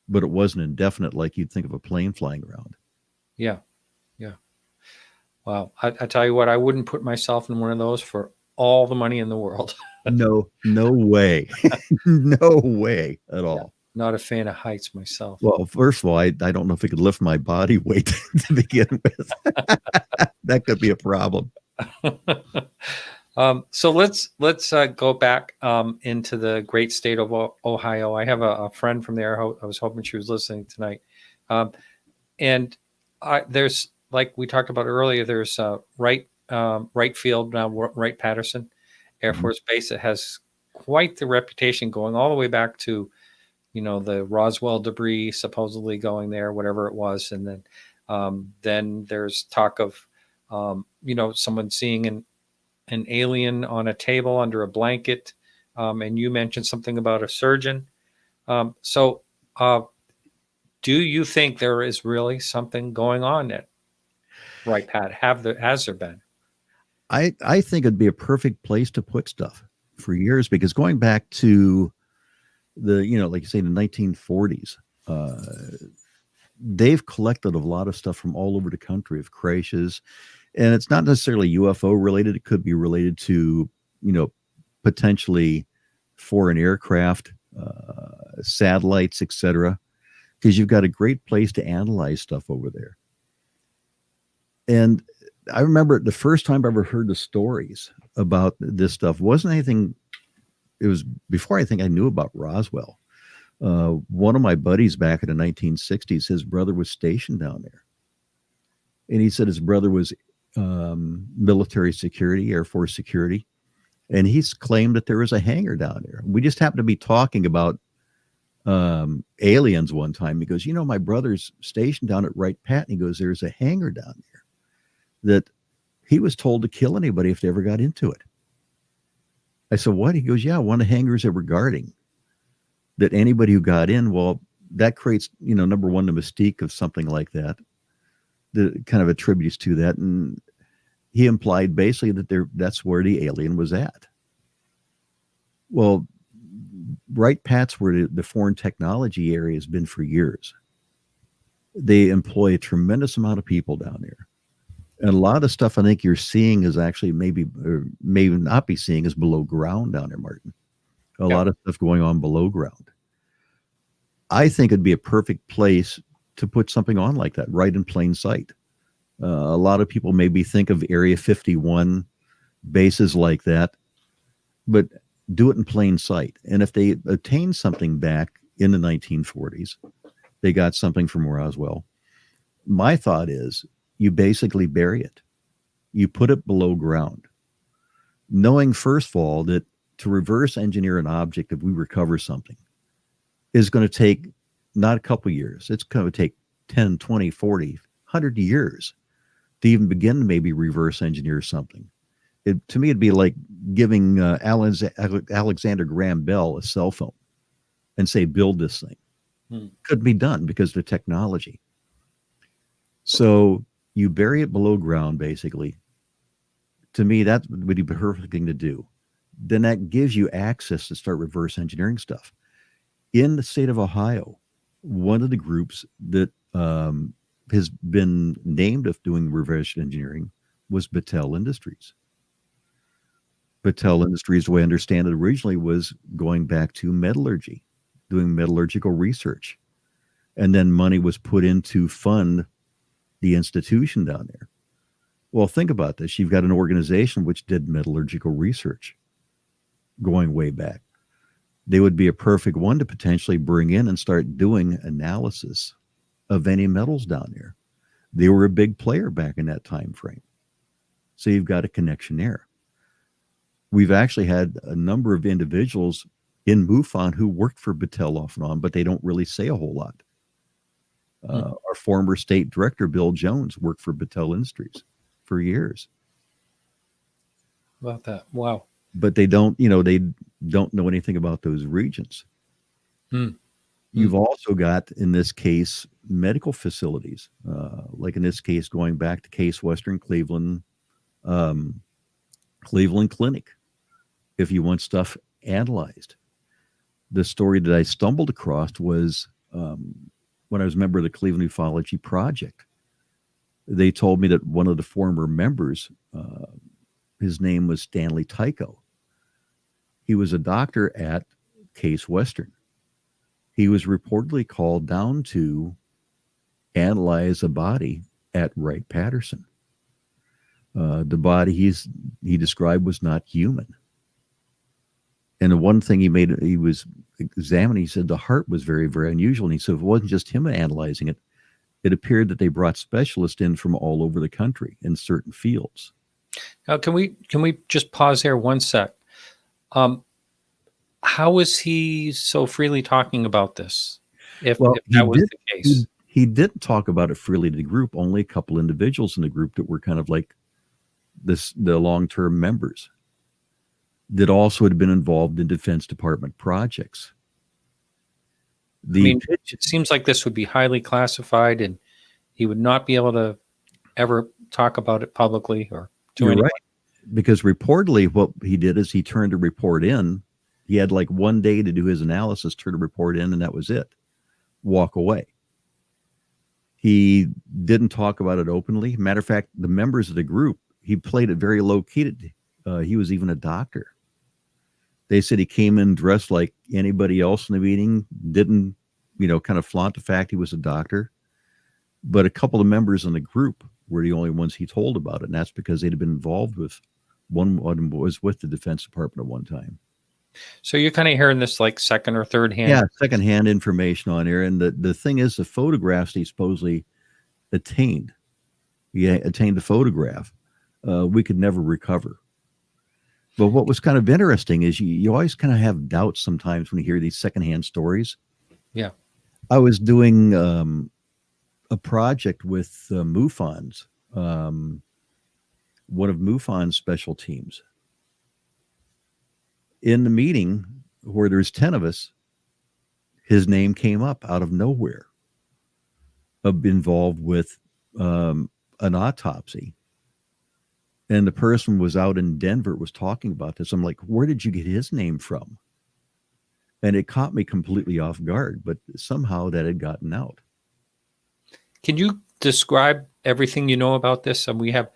But it wasn't indefinite like you'd think of a plane flying around. Yeah. Yeah. Wow. I tell you what, I wouldn't put myself in one of those for all the money in the world. No way. No way at all. Yeah, not a fan of heights myself. Well, first of all, I don't know if it could lift my body weight to begin with. That could be a problem. So let's go back into the great state of Ohio. I have a friend from there. I was hoping she was listening tonight. And there's, like we talked about earlier, there's Wright Field, now Wright-Patterson Air Force Base. That has quite the reputation, going all the way back to, the Roswell debris supposedly going there, whatever it was. And then there's talk of, someone seeing an alien on a table under a blanket. And you mentioned something about a surgeon. So do you think there is really something going on at Wright-Pat? Has there been? I think it'd be a perfect place to put stuff for years, because going back to the, like you say, the 1940s, they've collected a lot of stuff from all over the country of crashes. And it's not necessarily UFO related. It could be related to, potentially foreign aircraft, satellites, etc. Because you've got a great place to analyze stuff over there. And I remember the first time I ever heard the stories about this stuff wasn't anything. It was before I think I knew about Roswell. One of my buddies back in the 1960s, his brother was stationed down there. And he said his brother was military security, Air Force security. And he's claimed that there was a hangar down there. We just happened to be talking about aliens one time. He goes, my brother's stationed down at Wright-Patterson. He goes, there's a hangar down there that he was told to kill anybody if they ever got into it. I said, what? He goes, yeah, one of the hangars they were guarding, that anybody who got in, well, that creates, number one, the mystique of something like that kind of attributes to that. And he implied basically that that's where the alien was at. Well, Wright-Pat's where the foreign technology area has been for years. They employ a tremendous amount of people down there. And a lot of stuff I think you're seeing is actually maybe not be seeing is below ground down there, Martin. A lot of stuff going on below ground. I think it'd be a perfect place to put something on like that, right in plain sight. A lot of people maybe think of Area 51 bases like that, but do it in plain sight. And if they obtain something back in the 1940s, they got something from Roswell. My thought is you basically bury it. You put it below ground, knowing first of all that to reverse engineer an object, if we recover something, is going to take not a couple years. It's going to take 10, 20, 40, 100 years to even begin to maybe reverse engineer something. To me, it'd be like giving Alexander Graham Bell a cell phone and say, build this thing. Couldn't be done because of the technology. So you bury it below ground, basically. To me, that would be the perfect thing to do. Then that gives you access to start reverse engineering stuff. In the state of Ohio, one of the groups that has been named of doing reverse engineering was Battelle Industries. Battelle Industries, the way I understand it originally, was going back to metallurgy, doing metallurgical research. And then money was put in to fund the institution down there. Well, think about this. You've got an organization which did metallurgical research going way back. They would be a perfect one to potentially bring in and start doing analysis of any metals down there. They were a big player back in that time frame. So you've got a connection there. We've actually had a number of individuals in MUFON who worked for Battelle off and on, but they don't really say a whole lot. Our former state director, Bill Jones, worked for Battelle Industries for years. About that. Wow. But they don't know anything about those regions. You've also got, in this case, medical facilities, like in this case, going back to Case Western Cleveland Clinic, if you want stuff analyzed. The story that I stumbled across was when I was a member of the Cleveland Ufology Project. They told me that one of the former members, his name was Stanley Tycho. He was a doctor at Case Western. He was reportedly called down to analyze a body at Wright-Patterson. The body he described was not human. And the one thing he was examining, he said the heart was very, very unusual. And he said it wasn't just him analyzing it. It appeared that they brought specialists in from all over the country in certain fields. Now, can we just pause there one sec? How is he so freely talking about this? If that was the case, he didn't talk about it freely to the group. Only a couple individuals in the group that were kind of like the long-term members that also had been involved in Defense Department projects. It seems like this would be highly classified, and he would not be able to ever talk about it publicly or to anyone. Right. Because reportedly what he did is he turned a report in. He had like one day to do his analysis, turn a report in, and that was it. Walk away. He didn't talk about it openly. Matter of fact, the members of the group, he played it very low-key. He was even a doctor. They said he came in dressed like anybody else in the meeting, didn't, kind of flaunt the fact he was a doctor. But a couple of members in the group were the only ones he told about it. And that's because they'd been involved with, one was with the Defense Department at one time. So you're kind of hearing this like second or third hand. Yeah, secondhand information on here. And the thing is, the photographs he supposedly attained. He attained a photograph. we could never recover. But what was kind of interesting is you always kind of have doubts sometimes when you hear these secondhand stories. Yeah. I was doing a project with MUFONS, one of MUFON's special teams. In the meeting where there's 10 of us, his name came up out of nowhere, involved with an autopsy. And the person was out in Denver, was talking about this. I'm like, where did you get his name from? And it caught me completely off guard, but somehow that had gotten out. Can you describe everything you know about this? And we have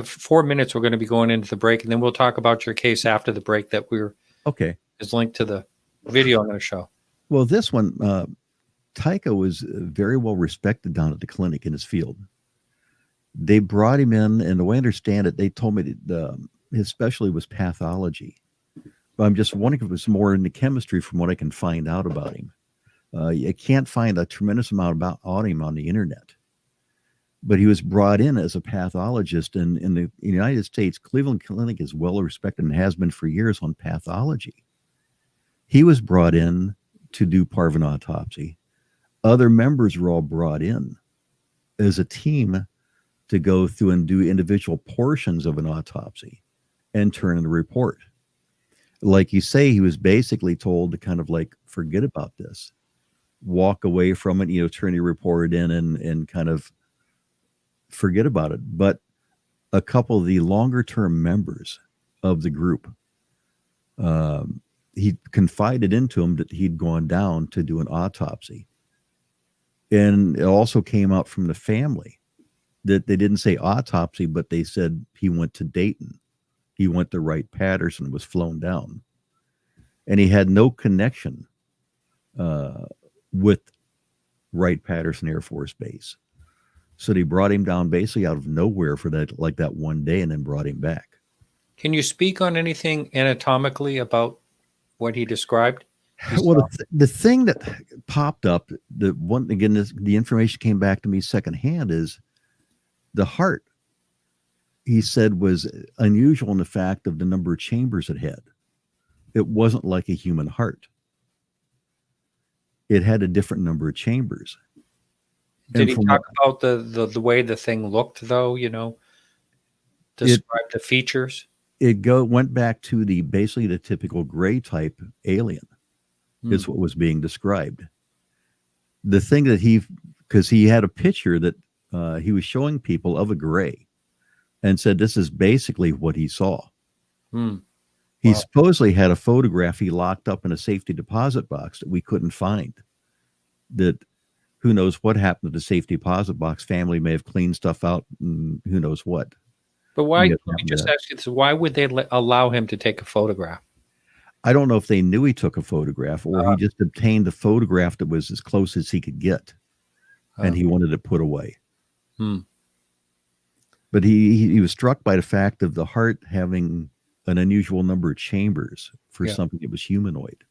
4 minutes. We're going to be going into the break, and then we'll talk about your case after the break that is linked to the video I'm going to show. Well, this one, Tycho was very well respected down at the clinic in his field. They brought him in, and the way I understand it, they told me that his specialty was pathology. But I'm just wondering if it was more into chemistry from what I can find out about him. You can't find a tremendous amount about him on the internet. But he was brought in as a pathologist, and in the United States, Cleveland Clinic is well respected and has been for years on pathology. He was brought in to do part of an autopsy. Other members were all brought in as a team to go through and do individual portions of an autopsy and turn in a report. Like you say, he was basically told to kind of like forget about this, walk away from it, turn your report in and kind of forget about it. But a couple of the longer term members of the group, he confided into him that he'd gone down to do an autopsy. And it also came out from the family that they didn't say autopsy, but they said he went to Dayton. He went to Wright-Patterson, was flown down. And he had no connection with Wright-Patterson Air Force Base. So they brought him down basically out of nowhere for that one day and then brought him back. Can you speak on anything anatomically about what he described? Well, the thing that popped up, the information came back to me secondhand, is the heart, he said, was unusual in the fact of the number of chambers it had. It wasn't like a human heart. It had a different number of chambers. Did he talk about the way the thing looked, though? Describe the features. It went back to basically the typical gray type alien. Is what was being described. The thing that because he had a picture that he was showing people of a gray and said this is basically what he saw. He supposedly had a photograph he locked up in a safety deposit box that we couldn't find. That who knows what happened to the safety deposit box. Family may have cleaned stuff out and who knows what. But why, let me just ask you this, why would they allow him to take a photograph? I don't know if they knew he took a photograph or he just obtained a photograph that was as close as he could get. And he wanted it put away. But he was struck by the fact of the heart having an unusual number of chambers for something that was humanoid.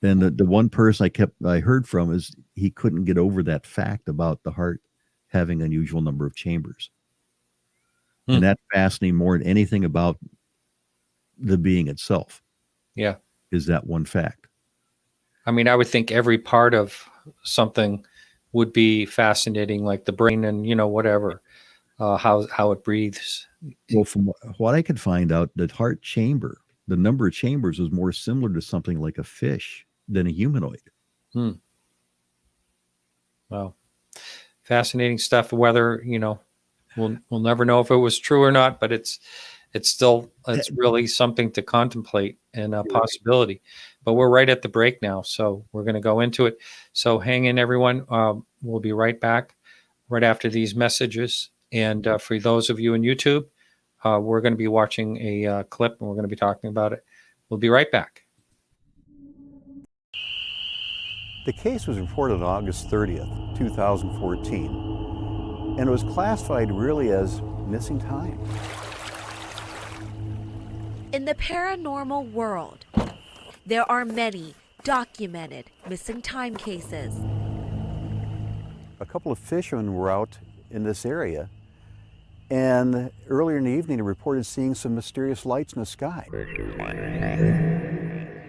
And the one person I heard from is he couldn't get over that fact about the heart having an unusual number of chambers. And that fascinated him more than anything about the being itself. Yeah. Is that one fact. I mean, I would think every part of something would be fascinating, like the brain and, whatever, how it breathes. Well, from what I could find out, the heart chamber, the number of chambers was more similar to something like a fish than a humanoid. Wow. Fascinating stuff. Whether, we'll never know if it was true or not, but it's really something to contemplate and a possibility. But we're right at the break now, so we're going to go into it. So hang in, everyone. We'll be right back right after these messages. And for those of you in YouTube, we're going to be watching a clip and we're going to be talking about it. We'll be right back. The case was reported August 30th, 2014, and it was classified really as missing time. In the paranormal world, there are many documented missing time cases. A couple of fishermen were out in this area, And earlier in the evening, he reported seeing some mysterious lights in the sky.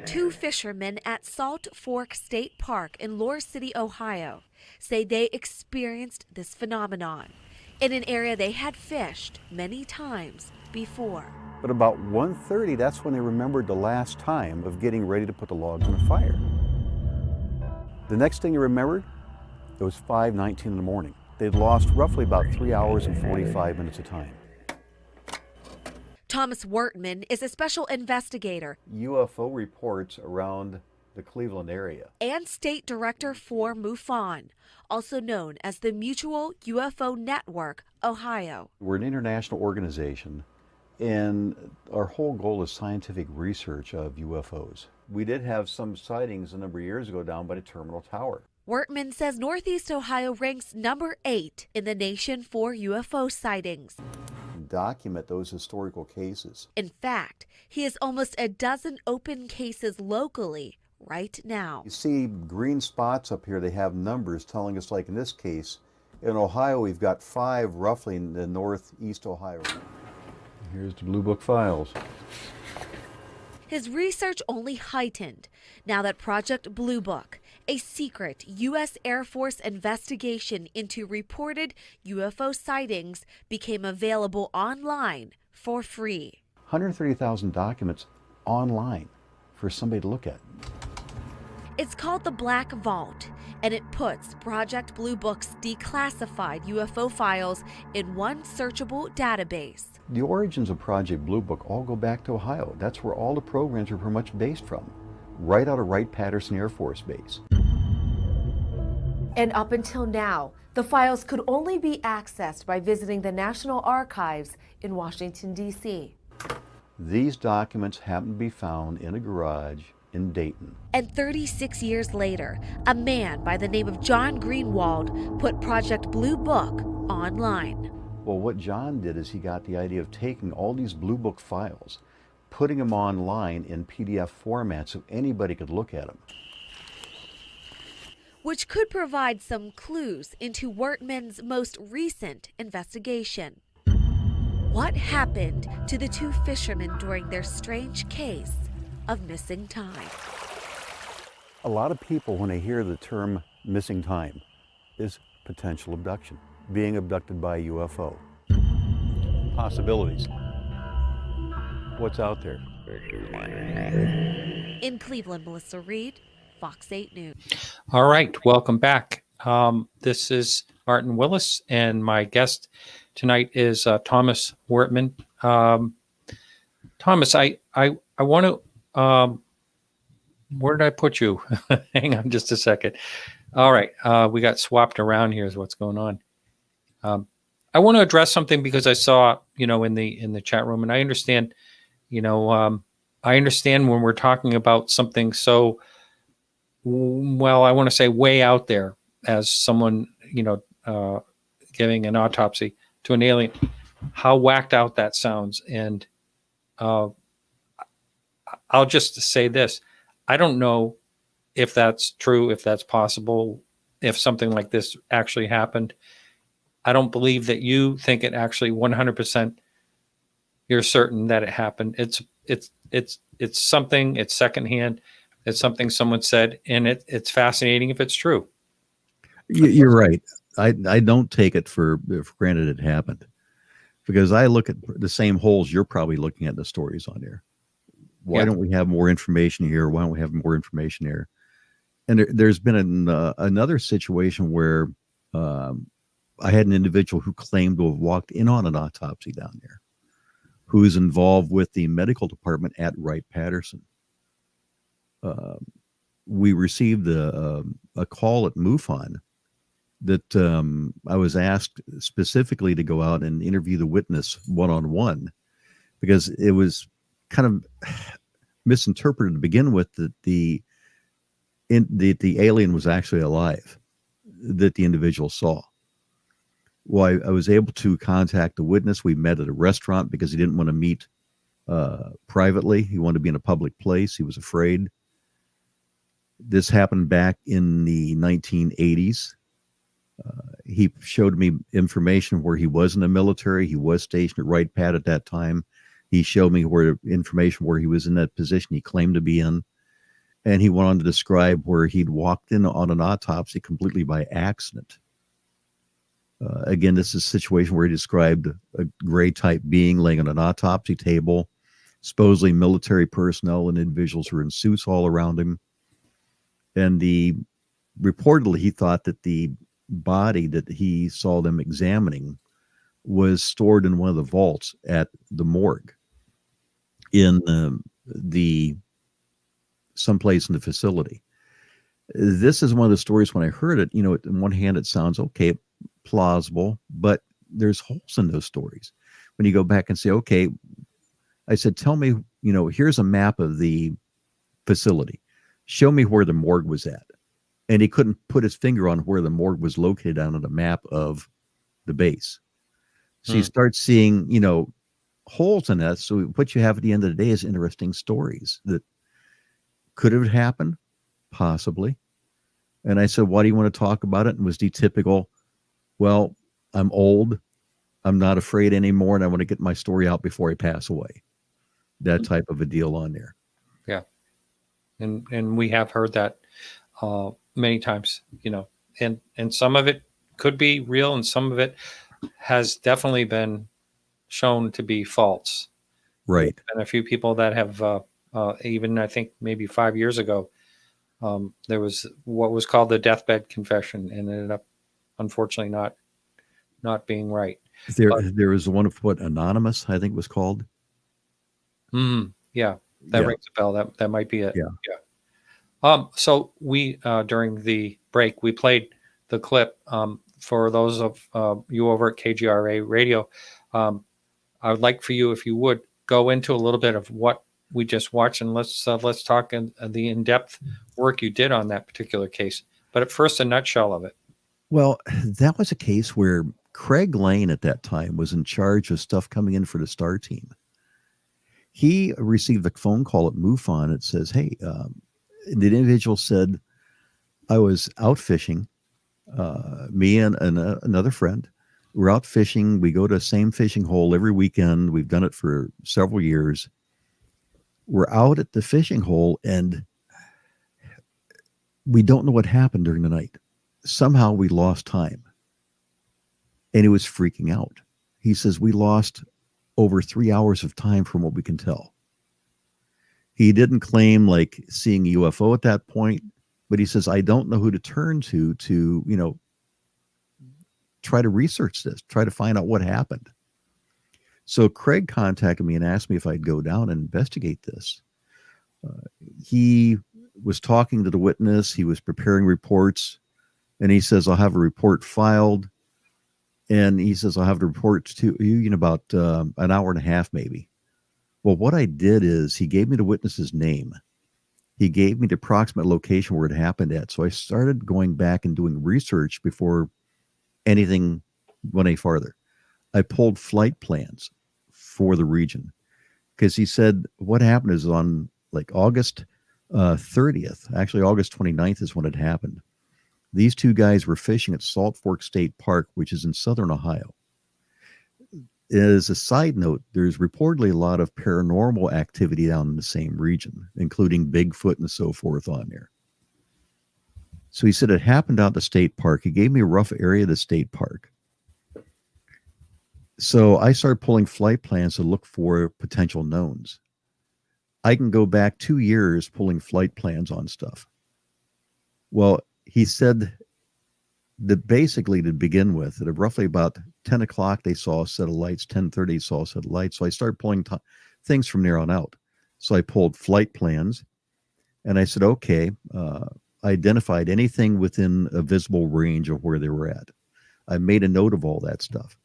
Two fishermen at Salt Fork State Park in Lower City, Ohio, say they experienced this phenomenon in an area they had fished many times before. But about 1:30, that's when they remembered the last time of getting ready to put the logs in the fire. The next thing they remembered, it was 5:19 in the morning. They'd lost roughly about 3 hours and 45 minutes of time. Thomas Wertman is a special investigator UFO reports around the Cleveland area. and state director for MUFON, also known as the Mutual UFO Network, Ohio. We're an international organization, and our whole goal is scientific research of UFOs. We did have some sightings a number of years ago down by the terminal tower. Wertman says Northeast Ohio ranks number 8 in the nation for UFO sightings. Document those historical cases. In fact, he has almost a dozen open cases locally right now. You see green spots up here, they have numbers telling us, like in this case, in Ohio we've got 5 roughly in the northeast Ohio. Here's the Blue Book files. His research only heightened now that Project Blue Book, a secret U.S. Air Force investigation into reported UFO sightings, became available online for free. 130,000 documents online for somebody to look at. It's called the Black Vault, and it puts Project Blue Book's declassified UFO files in one searchable database. The origins of Project Blue Book all go back to Ohio. That's where all the programs are pretty much based from, right out of Wright-Patterson Air Force Base. And up until now, the files could only be accessed by visiting the National Archives in Washington, D.C. These documents happen to be found in a garage in Dayton. And 36 years later, a man by the name of John Greenwald put Project Blue Book online. Well, what John did is he got the idea of taking all these Blue Book files, putting them online in PDF format so anybody could look at them. Which could provide some clues into Wertman's most recent investigation. What happened to the two fishermen during their strange case of missing time? A lot of people, when they hear the term missing time, is potential abduction, being abducted by a UFO. Possibilities. What's out there? In Cleveland, Melissa Reed, Fox 8 News. All right, welcome back. This is Martin Willis, and my guest tonight is Thomas Wertman. Thomas, I want to. Where did I put you? Hang on just a second. All right, we got swapped around here. Is what's going on. I want to address something because I saw, in the chat room, and I understand, I understand when we're talking about something so, well, I want to say way out there as someone, giving an autopsy to an alien, how whacked out that sounds. And I'll just say this. I don't know if that's true, if that's possible, if something like this actually happened. I don't believe that you think it actually 100%. You're certain that it happened. It's something. It's secondhand. It's something someone said, and it's fascinating if it's true. You're right. I don't take it for granted it happened, because I look at the same holes you're probably looking at in the stories on there. Why don't we have more information here? Why don't we have more information here? And there's been another situation where I had an individual who claimed to have walked in on an autopsy down there, who's involved with the medical department at Wright-Patterson. We received a call at MUFON that I was asked specifically to go out and interview the witness one-on-one, because it was kind of misinterpreted to begin with that the alien was actually alive, that the individual saw. Well, I was able to contact the witness. We met at a restaurant because he didn't want to meet privately. He wanted to be in a public place. He was afraid. This happened back in the 1980s. He showed me information where he was in the military. He was stationed at Wright-Pat at that time. He showed me information where he was in that position he claimed to be in. And he went on to describe where he'd walked in on an autopsy completely by accident. Again, this is a situation where he described a gray type being laying on an autopsy table, supposedly military personnel and individuals who were in suits all around him. And reportedly, he thought that the body that he saw them examining was stored in one of the vaults at the morgue in the someplace in the facility. This is one of the stories when I heard it, on one hand, it sounds okay, plausible, but there's holes in those stories. When you go back and say, okay, I said, tell me, here's a map of the facility. Show me where the morgue was at. And he couldn't put his finger on where the morgue was located on the map of the base. So you start seeing, holes in that. So what you have at the end of the day is interesting stories that could have happened, possibly. And I said, why do you want to talk about it? And was the typical, well, I'm old, I'm not afraid anymore, and I want to get my story out before I pass away. That type of a deal on there. Yeah. And we have heard that many times, and some of it could be real and some of it has definitely been shown to be false. Right. And a few people that have even, I think maybe 5 years ago, there was what was called the deathbed confession and ended up unfortunately not being right. There was one of what Anonymous, I think, was called. Yeah, that rings a bell. That might be it. Yeah. So we during the break we played the clip for those of you over at KGRA Radio. I would like for you, if you would, go into a little bit of what we just watched, and let's talk the in-depth work you did on that particular case. But at first, a nutshell of it. Well, that was a case where Craig Lane at that time was in charge of stuff coming in for the STAR team. He received a phone call at MUFON. It says, hey, the individual said, I was out fishing, me and another friend. We're out fishing. We go to the same fishing hole every weekend. We've done it for several years. We're out at the fishing hole and we don't know what happened during the night. Somehow we lost time. And he was freaking out. He says, we lost over 3 hours of time from what we can tell. He didn't claim like seeing a UFO at that point, but he says, I don't know who to turn to, try to research this, try to find out what happened. So Craig contacted me and asked me if I'd go down and investigate this. He was talking to the witness. He was preparing reports. And he says, I'll have a report filed. And he says, I'll have the report to you in about an hour and a half, maybe. Well, what I did is he gave me the witness's name. He gave me the approximate location where it happened at. So I started going back and doing research before anything went any farther. I pulled flight plans for the region because he said what happened is on like August 30th, actually August 29th is when it happened. These two guys were fishing at Salt Fork State Park, which is in southern Ohio. As a side note, there's reportedly a lot of paranormal activity down in the same region, including Bigfoot and so forth on there. So he said it happened out at the state park. He gave me a rough area of the state park. So I started pulling flight plans to look for potential knowns. I can go back 2 years pulling flight plans on stuff. Well, he said that basically to begin with, at roughly about 10 o'clock, they saw a set of lights, 10:30 saw a set of lights. So I started pulling things from there on out. So I pulled flight plans and I said, okay, I identified anything within a visible range of where they were at. I made a note of all that stuff.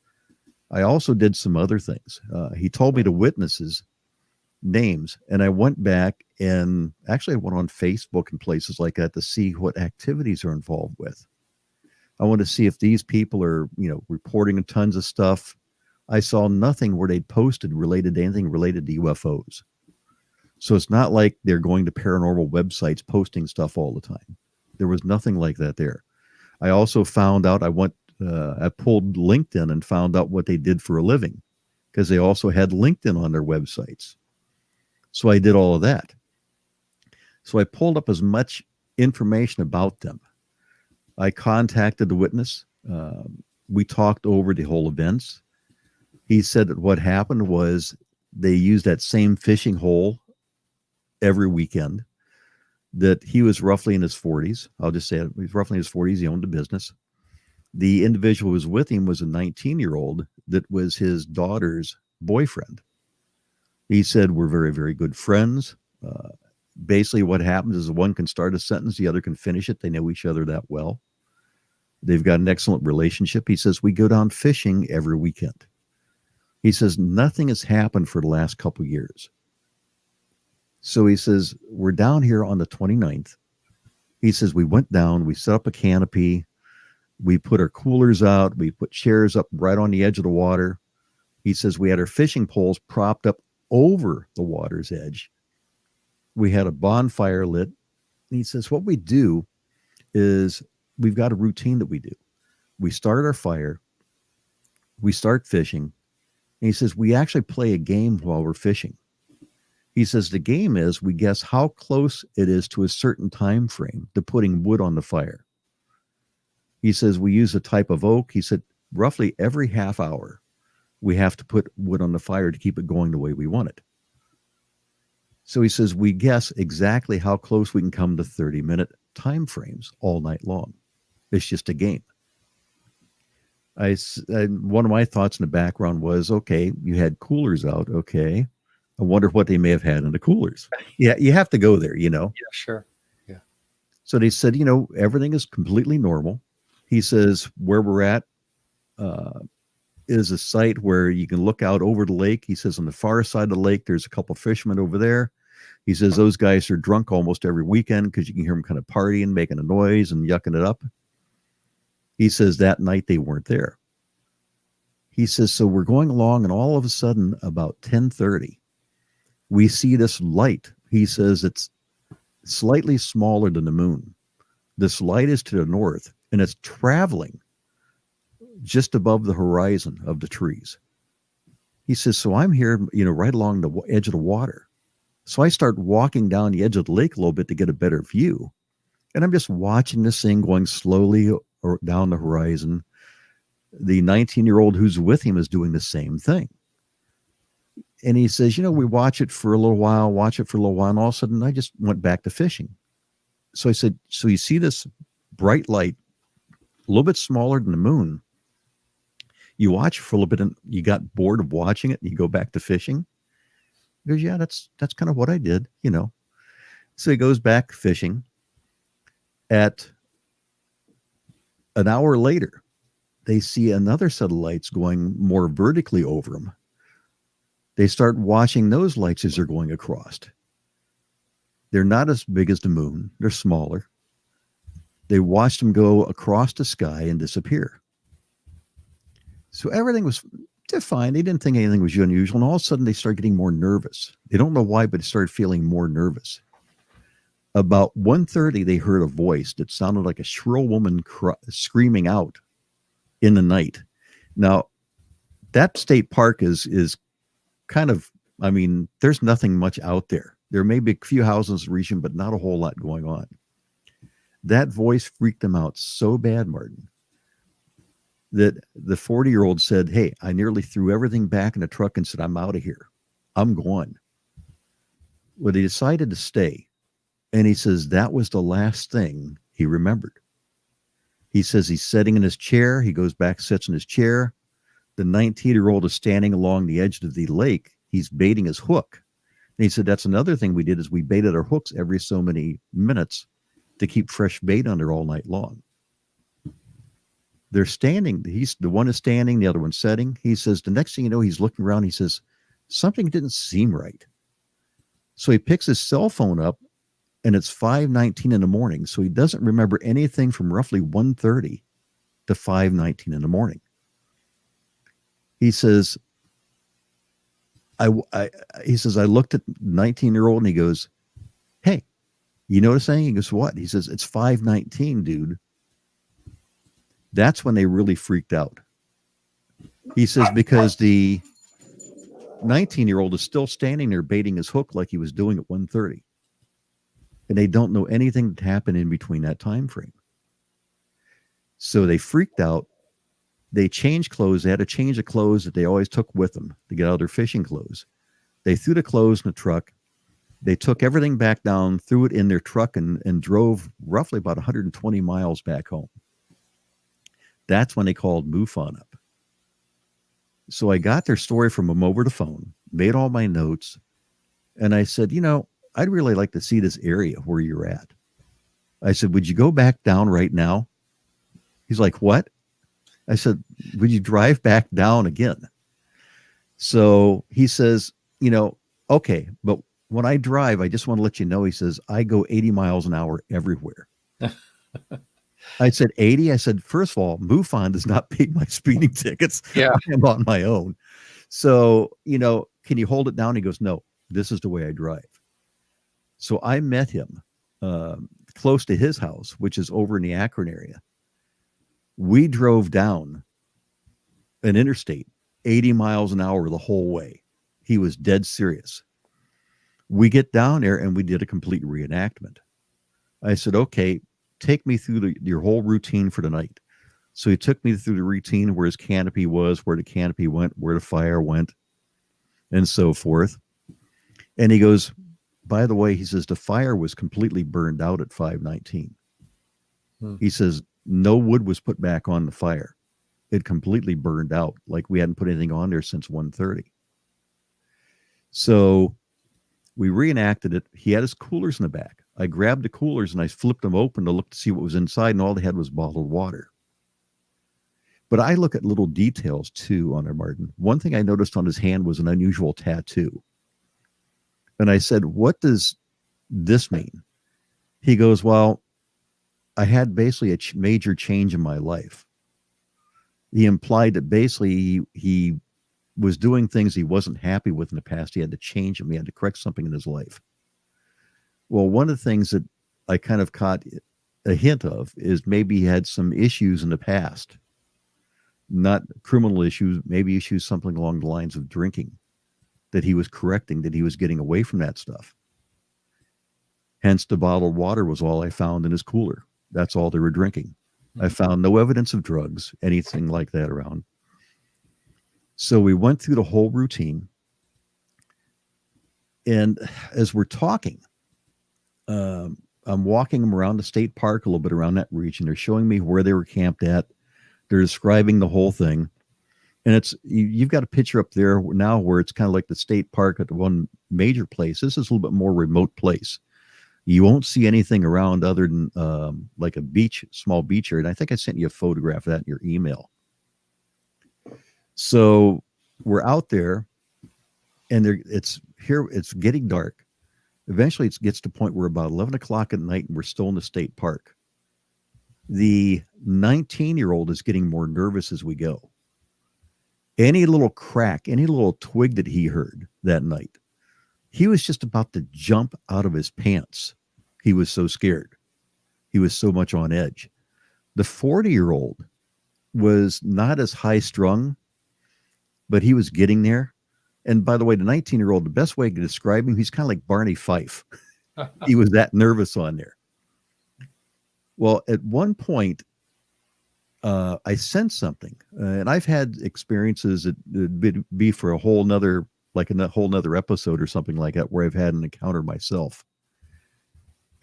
I also did some other things. He told me the witnesses' names, and I went back and actually I went on Facebook and places like that to see what activities are involved with. I want to see if these people are, reporting tons of stuff. I saw nothing where they'd posted related to anything related to UFOs. So it's not like they're going to paranormal websites posting stuff all the time. There was nothing like that there. I also found out, I pulled LinkedIn and found out what they did for a living, because they also had LinkedIn on their websites. So I did all of that. So I pulled up as much information about them. I contacted the witness. We talked over the whole events. He said that what happened was they used that same fishing hole every weekend, that he was roughly in his 40s. I'll just say it. He was roughly in his 40s. He owned a business. The individual who was with him was a 19-year-old that was his daughter's boyfriend. He said, we're very, very good friends. Basically, what happens is one can start a sentence, the other can finish it. They know each other that well. They've got an excellent relationship. He says, we go down fishing every weekend. He says, nothing has happened for the last couple of years. So he says, we're down here on the 29th. He says, we went down, we set up a canopy, we put our coolers out, we put chairs up right on the edge of the water. He says, we had our fishing poles propped up over the water's edge. We had a bonfire lit. And he says, what we do is we've got a routine that we do. We start our fire, we start fishing. And he says, we actually play a game while we're fishing. He says, the game is we guess how close it is to a certain time frame to putting wood on the fire. He says, we use a type of oak. He said, roughly every half hour, we have to put wood on the fire to keep it going the way we want it. So he says, we guess exactly how close we can come to 30-minute time frames all night long. It's just a game. One of my thoughts in the background was, okay, you had coolers out. Okay. I wonder what they may have had in the coolers. Yeah, you have to go there, you know. Yeah, sure. Yeah. So they said, you know, everything is completely normal. He says, where we're at is a site where you can look out over the lake. He says, on the far side of the lake, there's a couple fishermen over there. He says, those guys are drunk almost every weekend because you can hear them kind of partying, making a noise and yucking it up. He says that night they weren't there. He says, so we're going along, and all of a sudden, about 10:30, we see this light. He says it's slightly smaller than the moon. This light is to the north, and it's traveling just above the horizon of the trees. He says, so I'm here, you know, right along the edge of the water. So I start walking down the edge of the lake a little bit to get a better view. And I'm just watching this thing going slowly down the horizon. The 19-year-old who's with him is doing the same thing. And he says, you know, we watch it for a little while, and all of a sudden I just went back to fishing. So I said, so you see this bright light, a little bit smaller than the moon. You watch for a little bit and you got bored of watching it and you go back to fishing. He goes, yeah, that's kind of what I did, you know. So he goes back fishing. At an hour later, they see another set of lights going more vertically over them. They start watching those lights as they're going across. They're not as big as the moon. They're smaller. They watched them go across the sky and disappear. So everything was fine. They didn't think anything was unusual. And all of a sudden, they start getting more nervous. They don't know why, but they started feeling more nervous. About 1:30, they heard a voice that sounded like a shrill woman screaming out in the night. Now, that state park is kind of, I mean, there's nothing much out there. There may be a few houses in the region, but not a whole lot going on. That voice freaked them out so bad, Martin, that the 40-year-old said, hey, I nearly threw everything back in the truck and said, I'm out of here. I'm gone. Well, they decided to stay. And he says that was the last thing he remembered. He says he's sitting in his chair. He goes back, sits in his chair. The 19-year-old is standing along the edge of the lake. He's baiting his hook. And he said, that's another thing we did is we baited our hooks every so many minutes to keep fresh bait under all night long. They're standing. The one is standing, the other one's sitting. He says, the next thing you know, he's looking around. He says, something didn't seem right. So he picks his cell phone up, and it's 5:19 in the morning. So he doesn't remember anything from roughly 1:30 to 5:19 in the morning. He says, I looked at 19-year-old and he goes, hey, you notice anything? He goes, what? He says, it's 5:19, dude. That's when they really freaked out. He says, because the 19-year-old is still standing there baiting his hook like he was doing at 1:30. And they don't know anything that happened in between that time frame. So they freaked out. They changed clothes. They had to change the clothes that they always took with them to get out of their fishing clothes. They threw the clothes in the truck. They took everything back down, threw it in their truck, and drove roughly about 120 miles back home. That's when they called MUFON up. So I got their story from them over the phone, made all my notes, and I said, I'd really like to see this area where you're at. I said, would you go back down right now? He's like, what? I said, would you drive back down again? So he says, okay, but when I drive, I just want to let you know, he says, I go 80 miles an hour everywhere. I said, 80? I said, first of all, MUFON does not pay my speeding tickets. Yeah. I'm on my own. So, can you hold it down? He goes, no, this is the way I drive. So I met him close to his house, which is over in the Akron area. We drove down an interstate 80 miles an hour the whole way. He was dead serious. We get down there and we did a complete reenactment. I said, okay, take me through your whole routine for the night. So he took me through the routine where his canopy was, where the canopy went, where the fire went, and so forth. And he goes, by the way, he says, the fire was completely burned out at 519. He says, no wood was put back on the fire. It completely burned out, like we hadn't put anything on there since 1:30. So we reenacted it. He had his coolers in the back. I grabbed the coolers and I flipped them open to look to see what was inside, and all they had was bottled water. But I look at little details too on there, Martin. One thing I noticed on his hand was an unusual tattoo. And I said, what does this mean? He goes, well, I had basically a major change in my life. He implied that basically he was doing things he wasn't happy with in the past. He had to change them. He had to correct something in his life. Well, one of the things that I kind of caught a hint of is maybe he had some issues in the past, not criminal issues, maybe issues something along the lines of drinking, that he was correcting, that he was getting away from that stuff. Hence, the bottled water was all I found in his cooler. That's all they were drinking. I found no evidence of drugs, anything like that around. So we went through the whole routine. And as we're talking, I'm walking them around the state park a little bit around that region. They're showing me where they were camped at. They're describing the whole thing. And you've got a picture up there now where it's kind of like the state park at the one major place. This is a little bit more remote place. You won't see anything around other than like a beach, small beach area. And I think I sent you a photograph of that in your email. So we're out there, and it's getting dark. Eventually it gets to the point where about 11 o'clock at night and we're still in the state park. The 19-year-old is getting more nervous as we go. Any little crack, any little twig that he heard that night, he was just about to jump out of his pants. He was so scared. He was so much on edge. The 40-year-old was not as high strung, but he was getting there. And by the way, the 19-year-old, the best way to describe him, he's kind of like Barney Fife. He was that nervous on there. Well, at one point, I sensed something, and I've had experiences that would be for a whole nother episode or something like that, where I've had an encounter myself.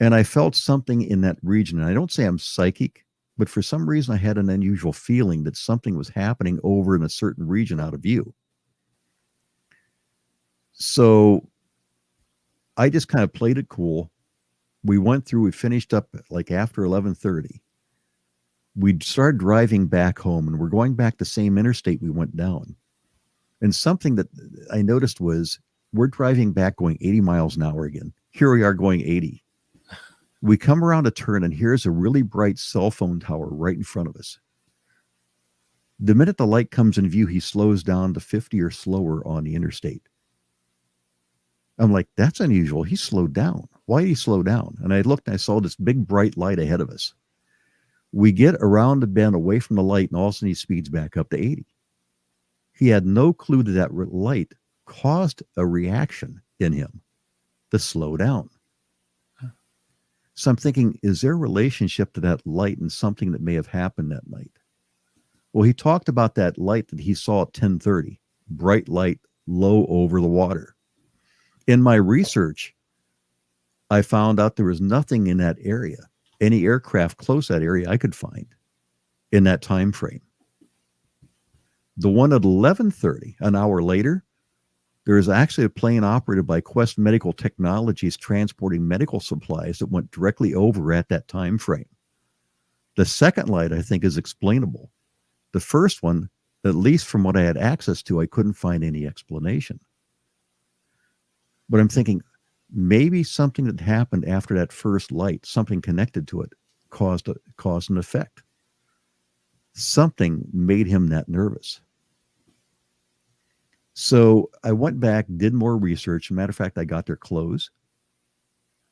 And I felt something in that region. And I don't say I'm psychic, but for some reason I had an unusual feeling that something was happening over in a certain region out of view. So I just kind of played it cool. We finished up like after 11:30. We started driving back home, and we're going back the same interstate we went down. And something that I noticed was we're driving back going 80 miles an hour again. Here we are going 80. We come around a turn, and here's a really bright cell phone tower right in front of us. The minute the light comes in view, he slows down to 50 or slower on the interstate. I'm like, that's unusual. He slowed down. Why did he slow down? And I looked and I saw this big bright light ahead of us. We get around the bend away from the light, and all of a sudden he speeds back up to 80. He had no clue that that light caused a reaction in him to slow down. So I'm thinking, is there a relationship to that light and something that may have happened that night? Well, he talked about that light that he saw at 10:30, bright light, low over the water. In my research, I found out there was nothing in that area, any aircraft close to that area I could find in that time frame. The one at 11:30, an hour later, there is actually a plane operated by Quest Medical Technologies transporting medical supplies that went directly over at that time frame. The second light, I think, is explainable. The first one, at least from what I had access to, I couldn't find any explanation. But I'm thinking maybe something that happened after that first light, something connected to it, caused an effect. Something made him that nervous. So I went back, did more research. Matter of fact, I got their clothes.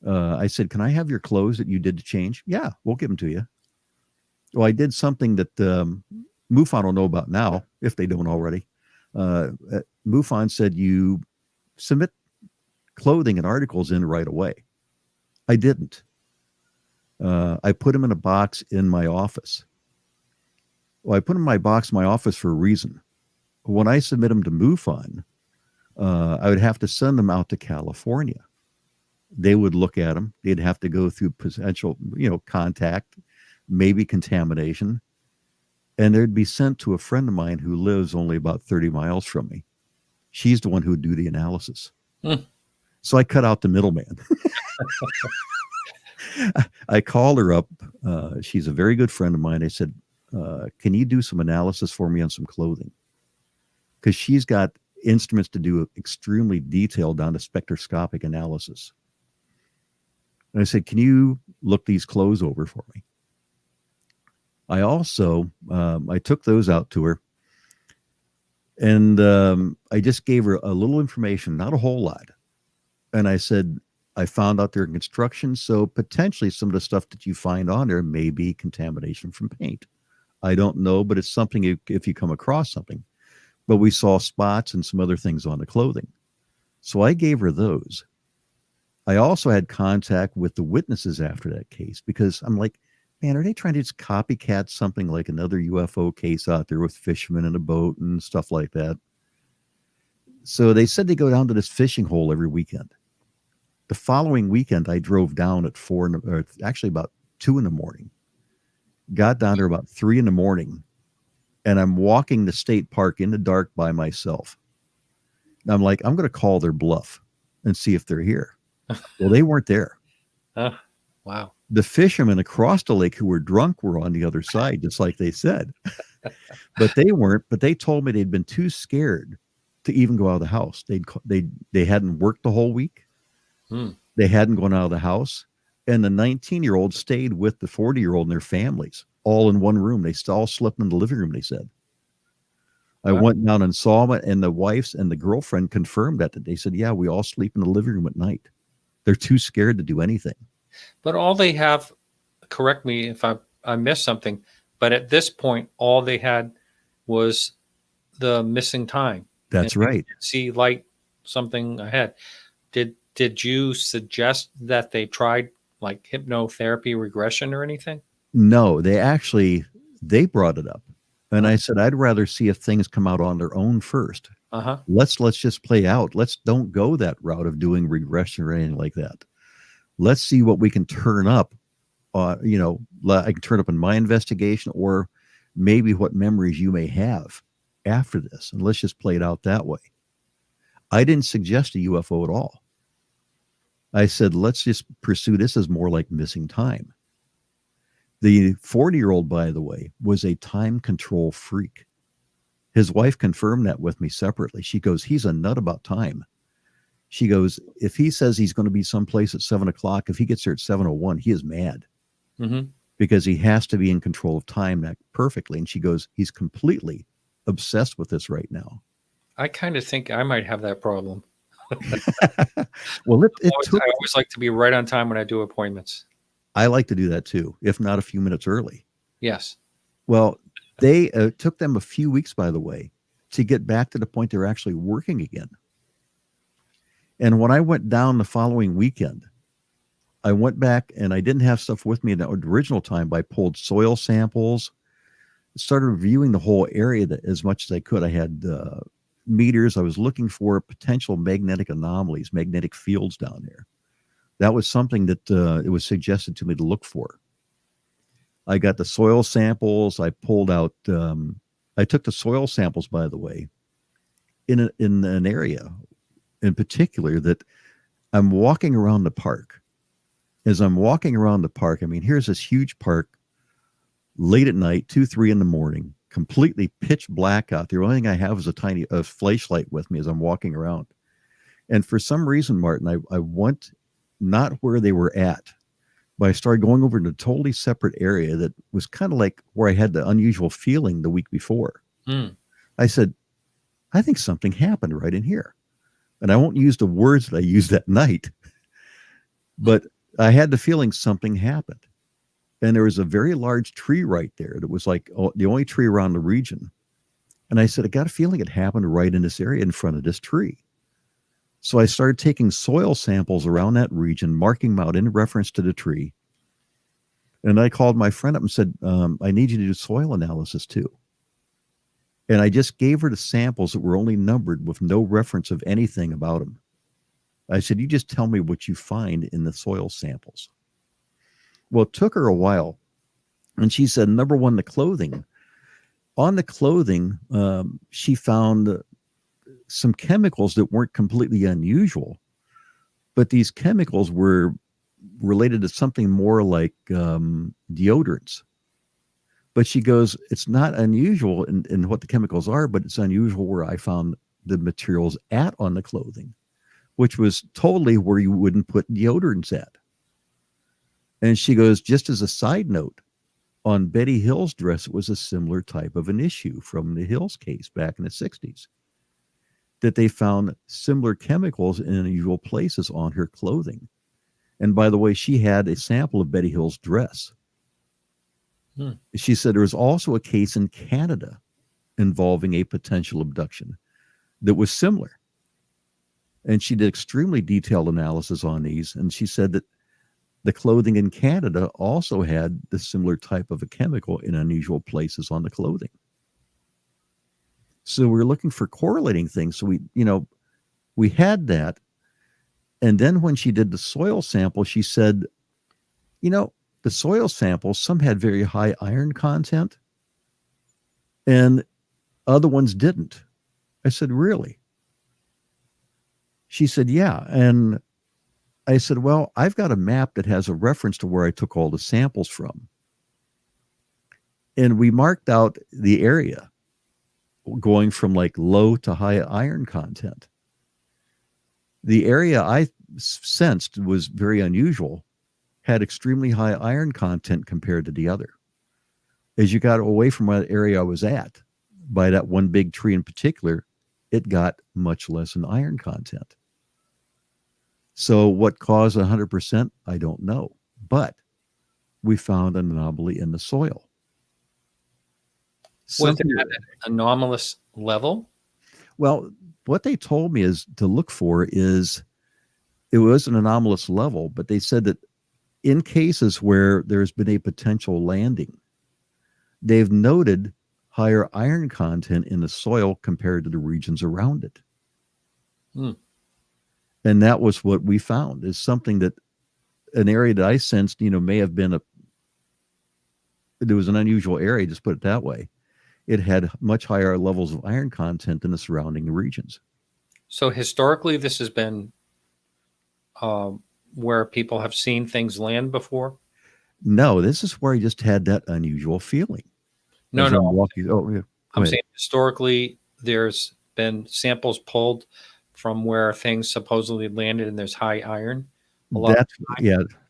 I said, "Can I have your clothes that you did to change?" "Yeah, we'll give them to you." Well, I did something that MUFON will know about now, if they don't already. MUFON said you submit clothing and articles in right away. I didn't. I put them in a box in my office. Well, I put them in my box in my office for a reason. When I submit them to MUFON, I would have to send them out to California. They would look at them. They'd have to go through potential, contact, maybe contamination, and they'd be sent to a friend of mine who lives only about 30 miles from me. She's the one who would do the analysis. So I cut out the middleman. I called her up. She's a very good friend of mine. I said, "Can you do some analysis for me on some clothing?" Because she's got instruments to do extremely detailed down to spectroscopic analysis. And I said, "Can you look these clothes over for me?" I also, I took those out to her, and I just gave her a little information, not a whole lot. And I said, "I found out they're in construction, so potentially some of the stuff that you find on there may be contamination from paint. I don't know, but it's something if you come across something." But we saw spots and some other things on the clothing. So I gave her those. I also had contact with the witnesses after that case, because I'm like, man, are they trying to just copycat something like another UFO case out there with fishermen in a boat and stuff like that? So they said they go down to this fishing hole every weekend. The following weekend, I drove down at about 2 in the morning. Got down there about 3 in the morning, and I'm walking the state park in the dark by myself. And I'm like, I'm going to call their bluff and see if they're here. Well, they weren't there. Wow. The fishermen across the lake who were drunk were on the other side, just like they said. But they weren't. But they told me they'd been too scared to even go out of the house. They hadn't worked the whole week. They hadn't gone out of the house. And the 19-year-old stayed with the 40-year-old and their families, all in one room. They all slept in the living room, they said. I went down and saw them, and the wives and the girlfriend confirmed that. They said, "Yeah, we all sleep in the living room at night. They're too scared to do anything." But all they have, correct me if I missed something, but at this point, all they had was the missing time. That's and right. See light, something ahead. Did you suggest that they tried like hypnotherapy regression or anything? No, they brought it up. And I said, I'd rather see if things come out on their own first. Let's just play out. Don't go that route of doing regression or anything like that. Let's see what we can turn up. I can turn up in my investigation, or maybe what memories you may have after this. And let's just play it out that way. I didn't suggest a UFO at all. I said, let's just pursue this as more like missing time. The 40-year-old, by the way, was a time control freak. His wife confirmed that with me separately. She goes, "He's a nut about time." She goes, "If he says he's going to be someplace at 7:00, if he gets there at 7:01, he is mad." Because he has to be in control of time that perfectly. And she goes, "He's completely obsessed with this right now." I kind of think I might have that problem. Well, I always like to be right on time when I do appointments. I like to do that too, if not a few minutes early. Yes. Well, they took them a few weeks, by the way, to get back to the point they're actually working again. And when I went down the following weekend, I went back and I didn't have stuff with me at the original time, but I pulled soil samples, started reviewing the whole area as much as I could. I had meters. I was looking for potential magnetic anomalies, magnetic fields down there. That was something that it was suggested to me to look for. I got the soil samples. I pulled out, I took the soil samples, by the way, in an area in particular that I'm walking around the park. As I'm walking around the park, I mean, here's this huge park late at night, 2, 3 in the morning, completely pitch black out there. The only thing I have is a flashlight with me as I'm walking around. And for some reason, Martin, I went not where they were at, but I started going over to a totally separate area that was kind of like where I had the unusual feeling the week before. I said, I think something happened right in here. And I won't use the words that I used that night, but I had the feeling something happened. And there was a very large tree right there that was like the only tree around the region. And I said, I got a feeling it happened right in this area in front of this tree. So I started taking soil samples around that region, marking them out in reference to the tree. And I called my friend up and said, I need you to do soil analysis too. And I just gave her the samples that were only numbered with no reference of anything about them. I said, you just tell me what you find in the soil samples. Well, it took her a while. And she said, number one, the clothing. On the clothing, she found some chemicals that weren't completely unusual, but these chemicals were related to something more like deodorants. But she goes, it's not unusual in what the chemicals are, but it's unusual where I found the materials on the clothing, which was totally where you wouldn't put deodorants at. And she goes, just as a side note, on Betty Hill's dress, it was a similar type of an issue from the Hills case back in the 60s, that they found similar chemicals in unusual places on her clothing. And by the way, she had a sample of Betty Hill's dress. She said there was also a case in Canada involving a potential abduction that was similar. And she did extremely detailed analysis on these. And she said that the clothing in Canada also had the similar type of a chemical in unusual places on the clothing. So we're looking for correlating things. So we had that. And then when she did the soil sample, she said, the soil samples, some had very high iron content and other ones didn't. I said, really? She said, yeah. And I said, well, I've got a map that has a reference to where I took all the samples from. And we marked out the area going from like low to high iron content. The area I sensed was very unusual, had extremely high iron content compared to the other. As you got away from what area I was at, by that one big tree in particular, it got much less in iron content. So what caused 100%, I don't know. But we found an anomaly in the soil. Was it at an anomalous level? Well, what they told me is to look for is it was an anomalous level, but they said that in cases where there's been a potential landing, they've noted higher iron content in the soil compared to the regions around it. And that was what we found, is something that an area that I sensed, may have been there was an unusual area, just put it that way. It had much higher levels of iron content than the surrounding regions. So historically, this has been where people have seen things land before? No, this is where I just had that unusual feeling. No. I'm Ahead. saying historically, there's been samples pulled from where things supposedly landed and there's high iron.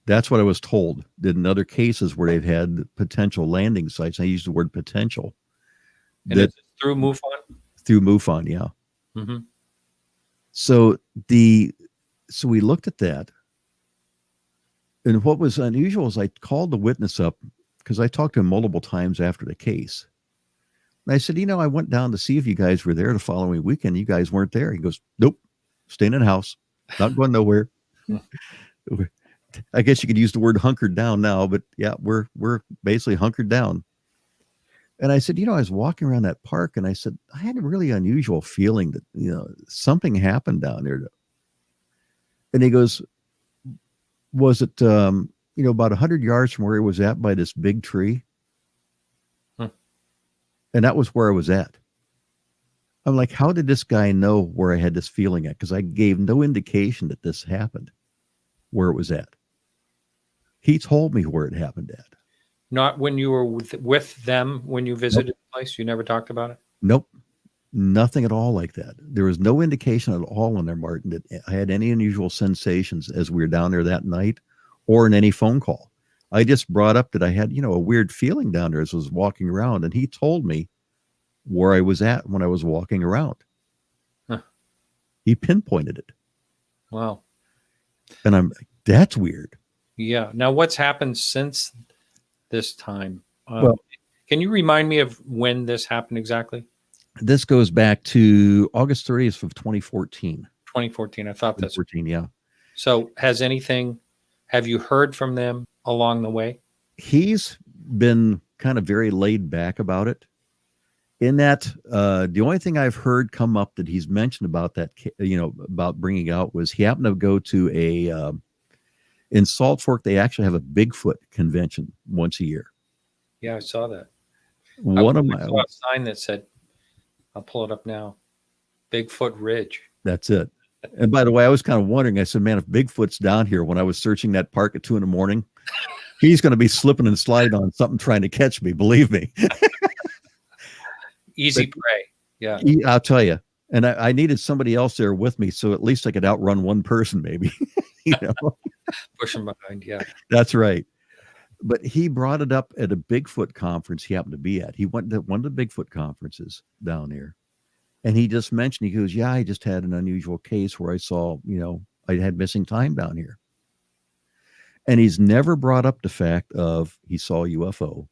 That's what I was told. That in other cases where they've had potential landing sites, I use the word potential. And it's through MUFON? Through MUFON, yeah. Mm-hmm. So we looked at that. And what was unusual is I called the witness up because I talked to him multiple times after the case. And I said, I went down to see if you guys were there the following weekend. You guys weren't there. He goes, nope, staying in the house, not going nowhere. I guess you could use the word hunkered down now, but yeah, we're basically hunkered down. And I said, I was walking around that park and I said, I had a really unusual feeling that, something happened down there. And he goes, was it, about 100 yards from where he was at by this big tree? And that was where I was at. I'm like, how did this guy know where I had this feeling at? Because I gave no indication that this happened, where it was at. He told me where it happened at. Not when you were with them when you visited the place? You never talked about it? Nope. Nothing at all like that. There was no indication at all in there, Martin, that I had any unusual sensations as we were down there that night or in any phone call. I just brought up that I had, a weird feeling down there as I was walking around, and he told me where I was at when I was walking around. Huh. He pinpointed it. Wow. And I'm like, that's weird. Yeah. Now, what's happened since this time? Well, can you remind me of when this happened exactly? This goes back to August 30th of 2014. 2014. I thought that's 2014, yeah. So have you heard from them along the way? He's been kind of very laid back about it. In that, the only thing I've heard come up that he's mentioned about that, about bringing out was he happened to go to in Salt Fork, they actually have a Bigfoot convention once a year. Yeah, I saw that. I saw a sign that said, I'll pull it up now, Bigfoot Ridge. That's it. And by the way, I was kind of wondering, I said, man, if Bigfoot's down here when I was searching that park at 2 a.m, he's going to be slipping and sliding on something trying to catch me, believe me. Easy prey. Yeah. I'll tell you. And I needed somebody else there with me, so at least I could outrun one person, maybe. Push him behind. Yeah. That's right. But he brought it up at a Bigfoot conference he happened to be at. He went to one of the Bigfoot conferences down there. And he just mentioned, he goes, yeah, I just had an unusual case where I saw, I had missing time down here. And he's never brought up the fact of he saw a UFO.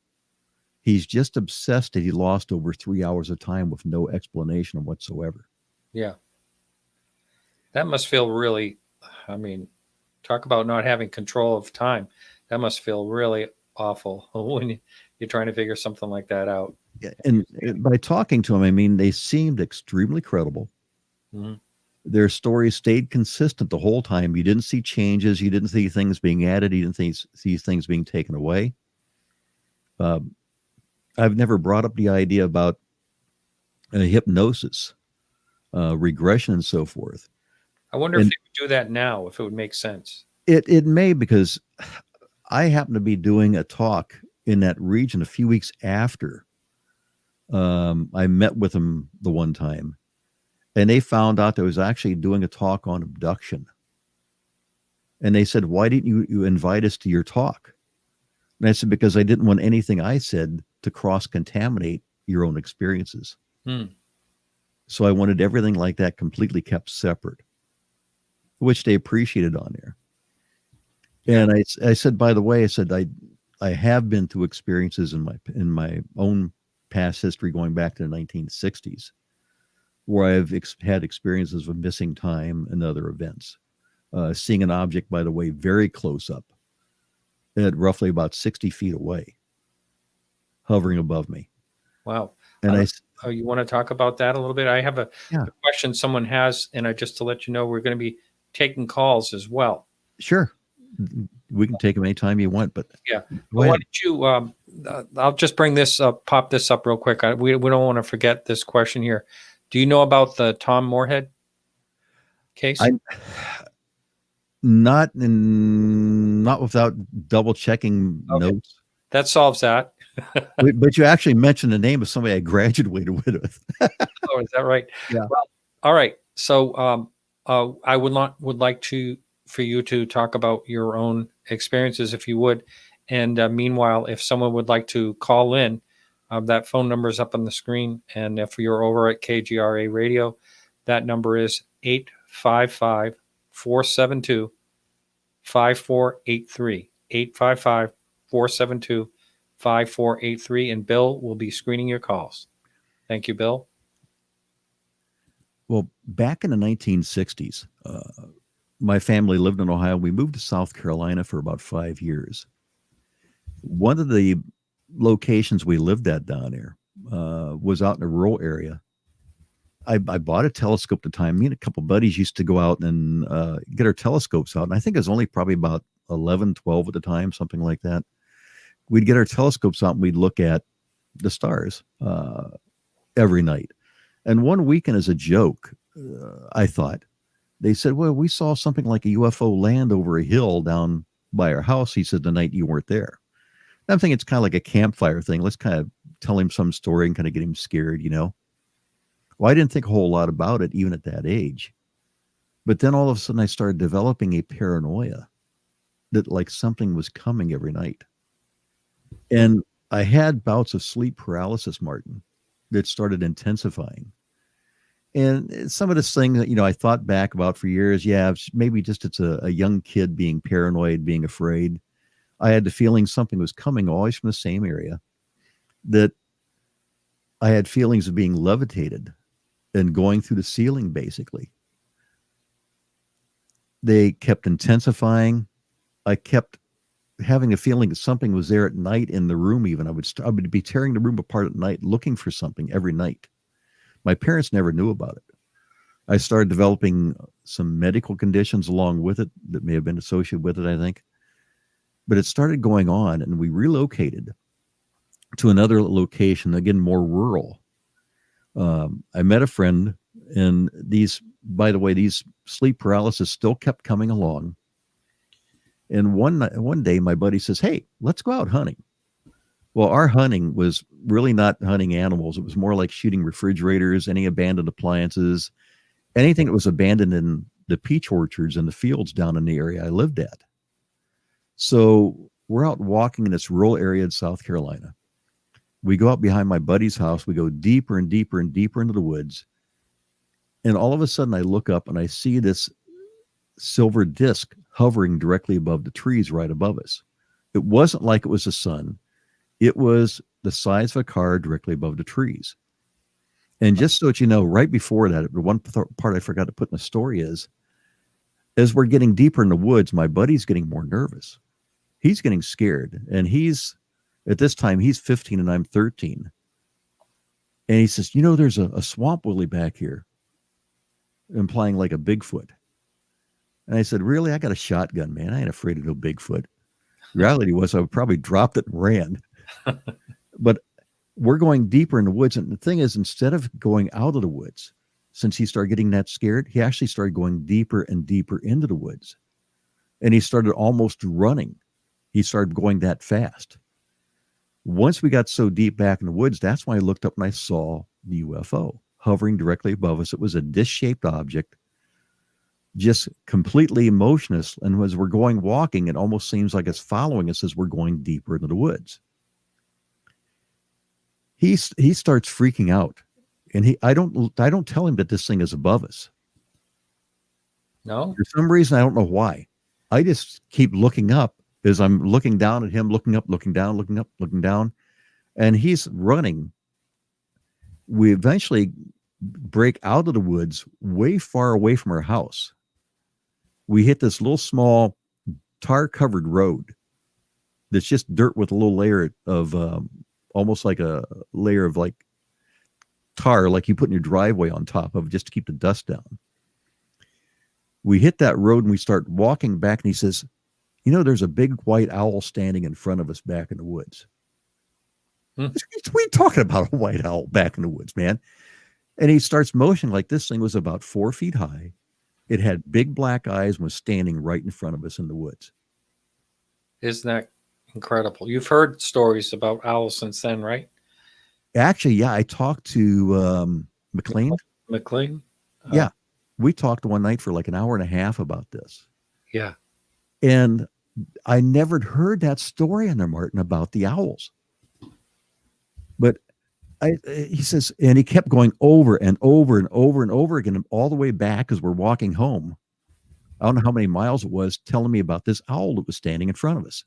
He's just obsessed that he lost over 3 hours of time with no explanation whatsoever. Yeah. That must feel really, talk about not having control of time. That must feel really awful when you're trying to figure something like that out. Yeah, and by talking to him, they seemed extremely credible. Mm-hmm. Their story stayed consistent the whole time. You didn't see changes. You didn't see things being added. You didn't see things being taken away. I've never brought up the idea about hypnosis, regression, and so forth. I wonder if they would do that now, if it would make sense. It may, because I happen to be doing a talk in that region a few weeks after I met with them the one time, and they found out that I was actually doing a talk on abduction. And they said, why didn't you invite us to your talk? And I said, because I didn't want anything I said to cross-contaminate your own experiences. So I wanted everything like that completely kept separate, which they appreciated on there. And I said, by the way, I said, I have been through experiences in my own past history going back to the 1960s, where I've had experiences of missing time and other events. Seeing an object, by the way, very close up at roughly about 60 feet away, hovering above me. Wow. And you want to talk about that a little bit? I have a question someone has, and just to let you know, we're going to be taking calls as well. Sure. We can take them anytime you want, but yeah. Why don't you, I'll just bring this up, pop this up real quick. We don't want to forget this question here. Do you know about the Tom Moorhead case? Not without double checking notes. That solves that. But you actually mentioned the name of somebody I graduated with. Oh, is that right? Yeah. Well, all right. So I would like for you to talk about your own experiences, if you would. And meanwhile, if someone would like to call in, that phone number is up on the screen. And if you're over at KGRA Radio, that number is 855-472-5483. 855-472-5483. 5483, and Bill will be screening your calls. Thank you, Bill. Well, back in the 1960s, my family lived in Ohio. We moved to South Carolina for about 5 years. One of the locations we lived at down there was out in a rural area. I bought a telescope at the time. Me and a couple buddies used to go out and get our telescopes out. And I think it was only probably about 11, 12 at the time, something like that. We'd get our telescopes out and we'd look at the stars every night. And one weekend, as a joke, I thought, they said, well, we saw something like a UFO land over a hill down by our house. He said, the night you weren't there. And I'm thinking it's kind of like a campfire thing. Let's kind of tell him some story and kind of get him scared, you know? Well, I didn't think a whole lot about it, even at that age. But then all of a sudden I started developing a paranoia that like something was coming every night. And I had bouts of sleep paralysis, Martin, that started intensifying. And some of this thing that, you know, I thought back about for years, yeah, maybe just it's a young kid being paranoid, being afraid. I had the feeling something was coming always from the same area, that I had feelings of being levitated and going through the ceiling, basically. They kept intensifying. I kept having a feeling that something was there at night in the room. Even I would be tearing the room apart at night, looking for something every night. My parents never knew about it. I started developing some medical conditions along with it that may have been associated with it, I think. But it started going on, and we relocated to another location, again, more rural. I met a friend, and by the way, these sleep paralysis still kept coming along. And one day my buddy says, hey, let's go out hunting. Well, our hunting was really not hunting animals. It was more like shooting refrigerators, any abandoned appliances, anything that was abandoned in the peach orchards and the fields down in the area I lived at. So we're out walking in this rural area in South Carolina. We go out behind my buddy's house. We go deeper and deeper and deeper into the woods. And all of a sudden I look up and I see this silver disc hovering directly above the trees right above us. It wasn't like it was the sun. It was the size of a car directly above the trees. And just so that you know, right before that, the one part I forgot to put in the story is, as we're getting deeper in the woods, my buddy's getting more nervous. He's getting scared. And at this time, he's 15 and I'm 13. And he says, you know, there's a swamp willie back here, implying like a Bigfoot. And I said, really? I got a shotgun, man. I ain't afraid of no Bigfoot. The reality was I would probably dropped it and ran. But we're going deeper in the woods. And the thing is, instead of going out of the woods, since he started getting that scared, he actually started going deeper and deeper into the woods. And he started almost running. He started going that fast. Once we got so deep back in the woods, that's when I looked up and I saw the UFO hovering directly above us. It was a disc-shaped object, just completely emotionless. And as we're walking, it almost seems like it's following us as we're going deeper into the woods. He starts freaking out, and I don't tell him that this thing is above us. No, for some reason, I don't know why. I just keep looking up as I'm looking down at him, looking up, looking down, looking up, looking down, and he's running. We eventually break out of the woods way far away from our house. We hit this little small tar-covered road that's just dirt with a little layer of almost like a layer of like tar, like you put in your driveway on top of it just to keep the dust down. We hit that road and we start walking back, and he says, you know, there's a big white owl standing in front of us back in the woods. What are you talking about, a white owl back in the woods, man? And he starts motioning like this thing was about 4 feet high. It had big black eyes and was standing right in front of us in the woods. Isn't that incredible? You've heard stories about owls since then, right? Actually, yeah, I talked to McLean. McLean? Yeah. We talked one night for like an hour and a half about this. Yeah. And I never heard that story in there, Martin, about the owls. But he says, and he kept going over and over and over and over again, all the way back as we're walking home. I don't know how many miles it was, telling me about this owl that was standing in front of us.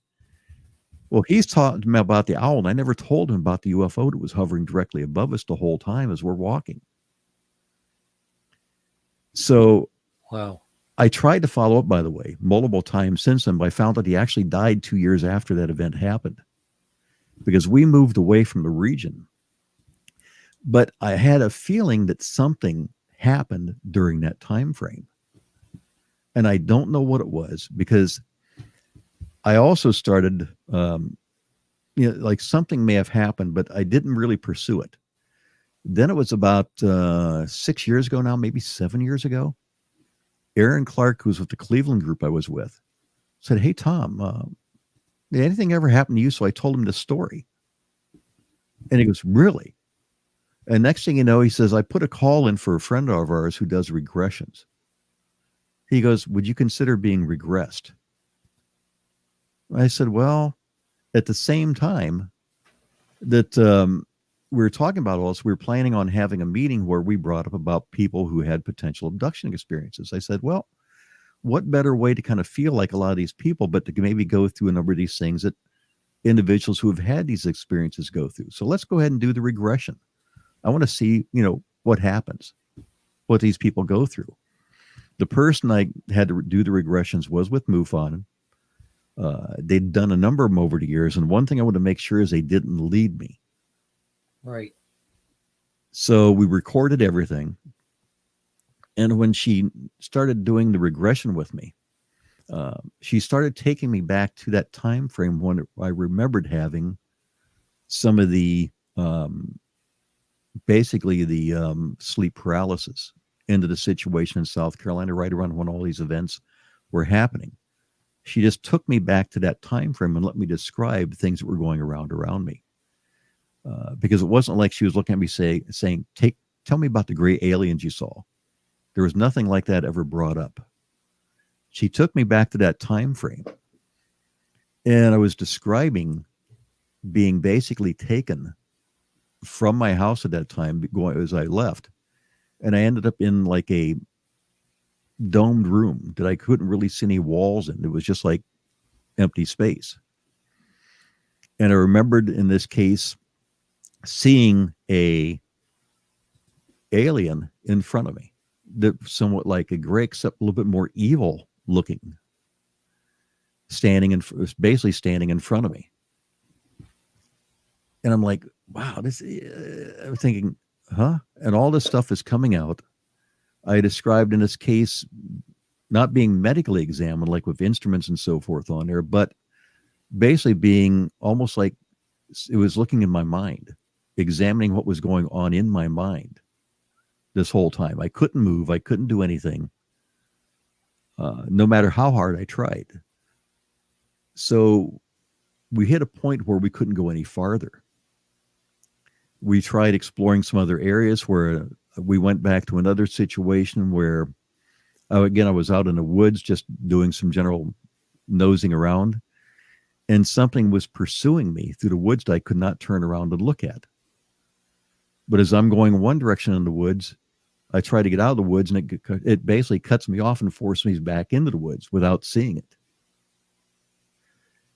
Well, he's talking about the owl, and I never told him about the UFO that was hovering directly above us the whole time as we're walking. So Wow. I tried to follow up, by the way, multiple times since then, but I found that he actually died 2 years after that event happened because we moved away from the region. But I had a feeling that something happened during that time frame. And I don't know what it was because I also started, like something may have happened, but I didn't really pursue it. Then it was about 6 years ago now, maybe 7 years ago. Aaron Clark, who was with the Cleveland group I was with, said, "Hey, Tom, did anything ever happen to you?" So I told him this story. And he goes, "Really?" And next thing you know, he says, "I put a call in for a friend of ours who does regressions." He goes, "Would you consider being regressed?" I said, "Well, at the same time that we were talking about all this, we were planning on having a meeting where we brought up about people who had potential abduction experiences." I said, "Well, what better way to kind of feel like a lot of these people, but to maybe go through a number of these things that individuals who have had these experiences go through. So let's go ahead and do the regression. I want to see, what happens, what these people go through." The person I had to do the regressions was with MUFON. They'd done a number of them over the years. And one thing I wanted to make sure is they didn't lead me. Right. So we recorded everything. And when she started doing the regression with me, she started taking me back to that time frame when I remembered having some of the, basically the sleep paralysis into the situation in South Carolina, right around when all these events were happening. She just took me back to that time frame and let me describe things that were going around me. Because it wasn't like she was looking at me saying, tell me about the gray aliens you saw. There was nothing like that ever brought up. She took me back to that time frame. And I was describing being basically taken from my house at that time as I left. And I ended up in like a domed room that I couldn't really see any walls in. It was just like empty space. And I remembered in this case seeing a alien in front of me that somewhat like a gray, except a little bit more evil looking, basically standing in front of me. And I'm like, wow, I'm thinking, huh? And all this stuff is coming out. I described in this case not being medically examined, like with instruments and so forth on there, but basically being almost like it was looking in my mind, examining what was going on in my mind this whole time. I couldn't move. I couldn't do anything, no matter how hard I tried. So we hit a point where we couldn't go any farther. We tried exploring some other areas where we went back to another situation where, again, I was out in the woods just doing some general nosing around, and something was pursuing me through the woods that I could not turn around and look at. But as I'm going one direction in the woods, I try to get out of the woods, and it basically cuts me off and forces me back into the woods without seeing it.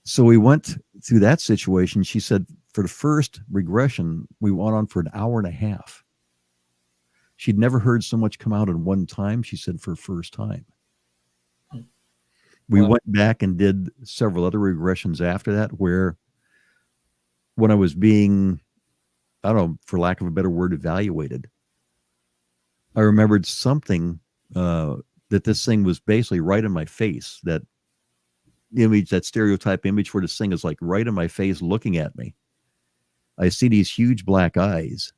So we went through that situation. She said for the first regression, we went on for an hour and a half. She'd never heard so much come out at one time, she said, for the first time. We went back and did several other regressions after that, where when I was being, I don't know, for lack of a better word, evaluated, I remembered something that this thing was basically right in my face, that image, that stereotype image where this thing is like right in my face looking at me. I see these huge black eyes,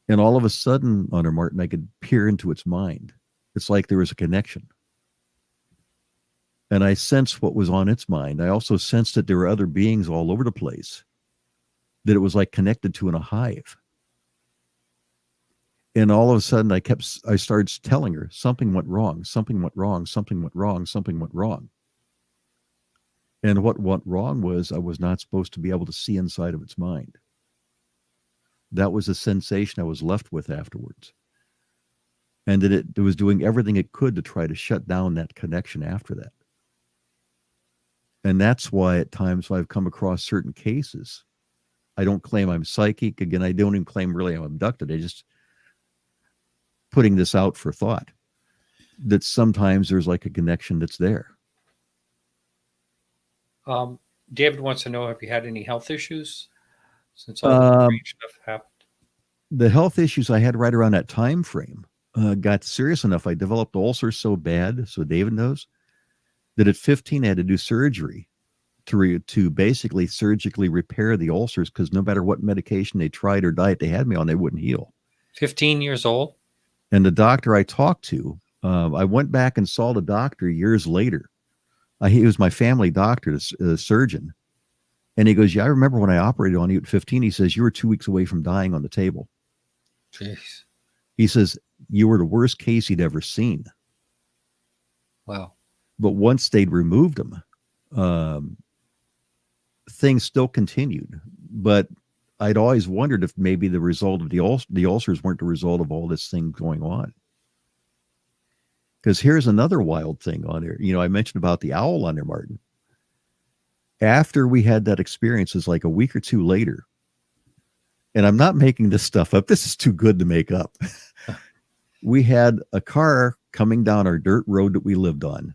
and all of a sudden, Hunter Martin, I could peer into its mind. It's like there was a connection. And I sensed what was on its mind. I also sensed that there were other beings all over the place that it was like connected to in a hive. And all of a sudden I started telling her something went wrong, something went wrong, something went wrong, something went wrong. And what went wrong was I was not supposed to be able to see inside of its mind. That was the sensation I was left with afterwards. And that it was doing everything it could to try to shut down that connection after that. And that's why at times when I've come across certain cases, I don't claim I'm psychic. Again, I don't even claim really I'm abducted. I just putting this out for thought that sometimes there's like a connection that's there. David wants to know, have you had any health issues since all the strange stuff happened? The health issues I had right around that time frame got serious enough. I developed ulcers so bad, so David knows, that at 15 I had to do surgery to basically surgically repair the ulcers, because no matter what medication they tried or diet they had me on, they wouldn't heal. 15 years old? And the doctor I talked to, I went back and saw the doctor years later. He was my family doctor, the surgeon. And he goes, yeah, I remember when I operated on you at 15. He says, you were 2 weeks away from dying on the table. Jeez. He says, you were the worst case he'd ever seen. Wow. But once they'd removed him, things still continued. But I'd always wondered if maybe the result of the ulcers weren't the result of all this thing going on. Because here's another wild thing on there. I mentioned about the owl on there, Martin. After we had that experience, is like a week or two later, and I'm not making this stuff up. This is too good to make up. We had a car coming down our dirt road that we lived on.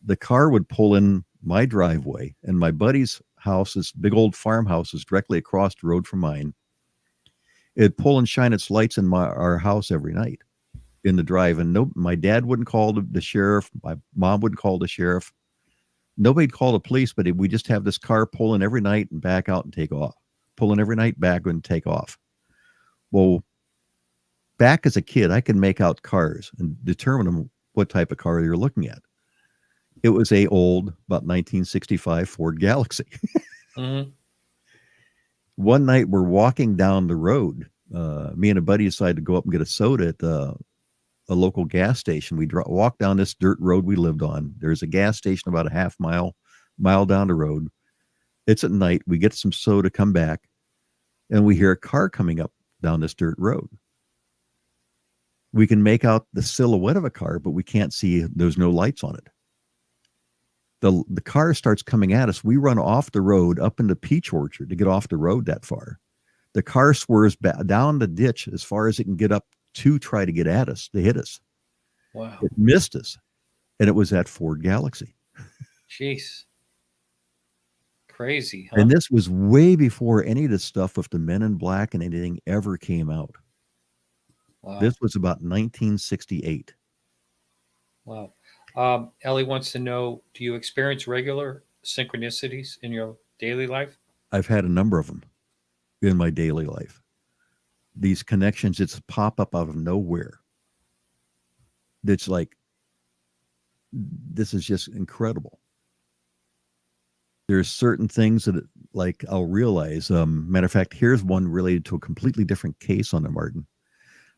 The car would pull in my driveway, and my buddy's house, this big old farmhouse, is directly across the road from mine. It'd pull and shine its lights in our house every night in the drive. And my dad wouldn't call the sheriff. My mom wouldn't call the sheriff. Nobody'd call the police, but we just have this car pulling every night and back out and take off. Pulling every night, back and take off. Well, back as a kid, I could make out cars and determine what type of car you're looking at. It was a old, about 1965 Ford Galaxy. Mm-hmm. One night we're walking down the road. Me and a buddy decided to go up and get a soda at a local gas station. We walk down this dirt road we lived on. There's a gas station about a half mile down the road. It's at night. We get some soda, come back, and we hear a car coming up down this dirt road. We can make out the silhouette of a car, but we can't see, there's no lights on it. The car starts coming at us. We run off the road up in the peach orchard to get off the road that far. The car swerves back down the ditch as far as it can get up to try to get at us, to hit us. Wow. It missed us. And it was that Ford Galaxy. Jeez. Crazy, huh? And this was way before any of this stuff with the Men in Black and anything ever came out. Wow. This was about 1968. Wow. Ellie wants to know, do you experience regular synchronicities in your daily life? I've had a number of them in my daily life. These connections just pop up out of nowhere. It's like, this is just incredible. There's certain things that, like, I'll realize. Matter of fact, here's one related to a completely different case on it, Martin.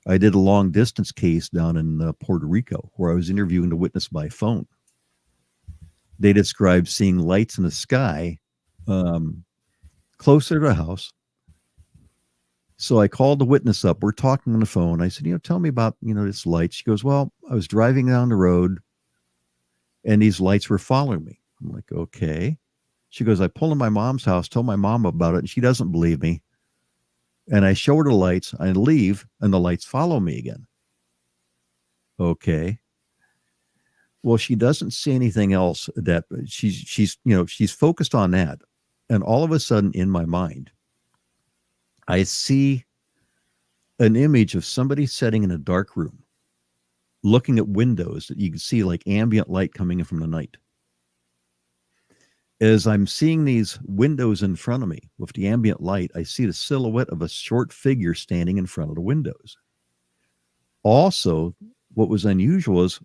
I did a long distance case down in Puerto Rico where I was interviewing the witness by phone. They described seeing lights in the sky closer to the house. So I called the witness up. We're talking on the phone. I said, tell me about, this light. She goes, well, I was driving down the road and these lights were following me. I'm like, okay. She goes, I pulled in my mom's house, told my mom about it, and she doesn't believe me. And I show her the lights, I leave, and the lights follow me again. Okay. Well, she doesn't see anything else. That she's focused on that. And all of a sudden in my mind, I see an image of somebody sitting in a dark room, looking at windows that you can see like ambient light coming in from the night. As I'm seeing these windows in front of me with the ambient light, I see the silhouette of a short figure standing in front of the windows. Also, what was unusual is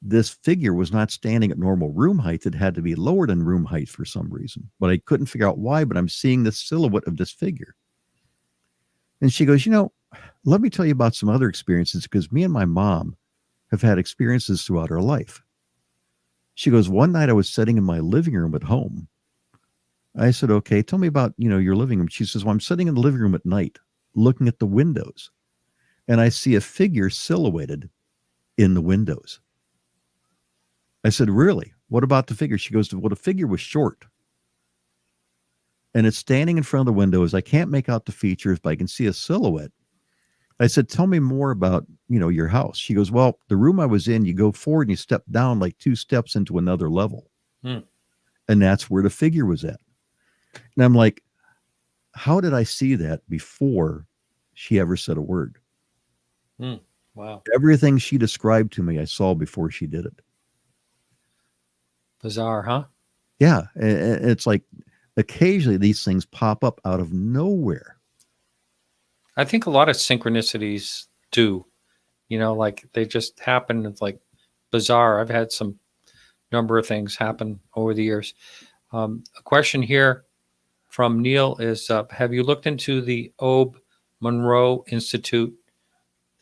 this figure was not standing at normal room height. It had to be lower than room height for some reason, but I couldn't figure out why, but I'm seeing the silhouette of this figure. And she goes, let me tell you about some other experiences, because me and my mom have had experiences throughout our life. She goes, one night I was sitting in my living room at home. I said, okay, tell me about, your living room. She says, well, I'm sitting in the living room at night looking at the windows, and I see a figure silhouetted in the windows. I said, really? What about the figure? She goes, well, the figure was short. And it's standing in front of the windows. I can't make out the features, but I can see a silhouette. I said, tell me more about, your house. She goes, well, the room I was in, you go forward and you step down like 2 steps into another level. And that's where the figure was at. And I'm like, how did I see that before she ever said a word? Wow. Everything she described to me, I saw before she did it. Bizarre, huh? Yeah. And it's like occasionally these things pop up out of nowhere. I think a lot of synchronicities do, like they just happen. It's like bizarre. I've had some number of things happen over the years. A question here from Neil is, have you looked into the Obe Monroe Institute?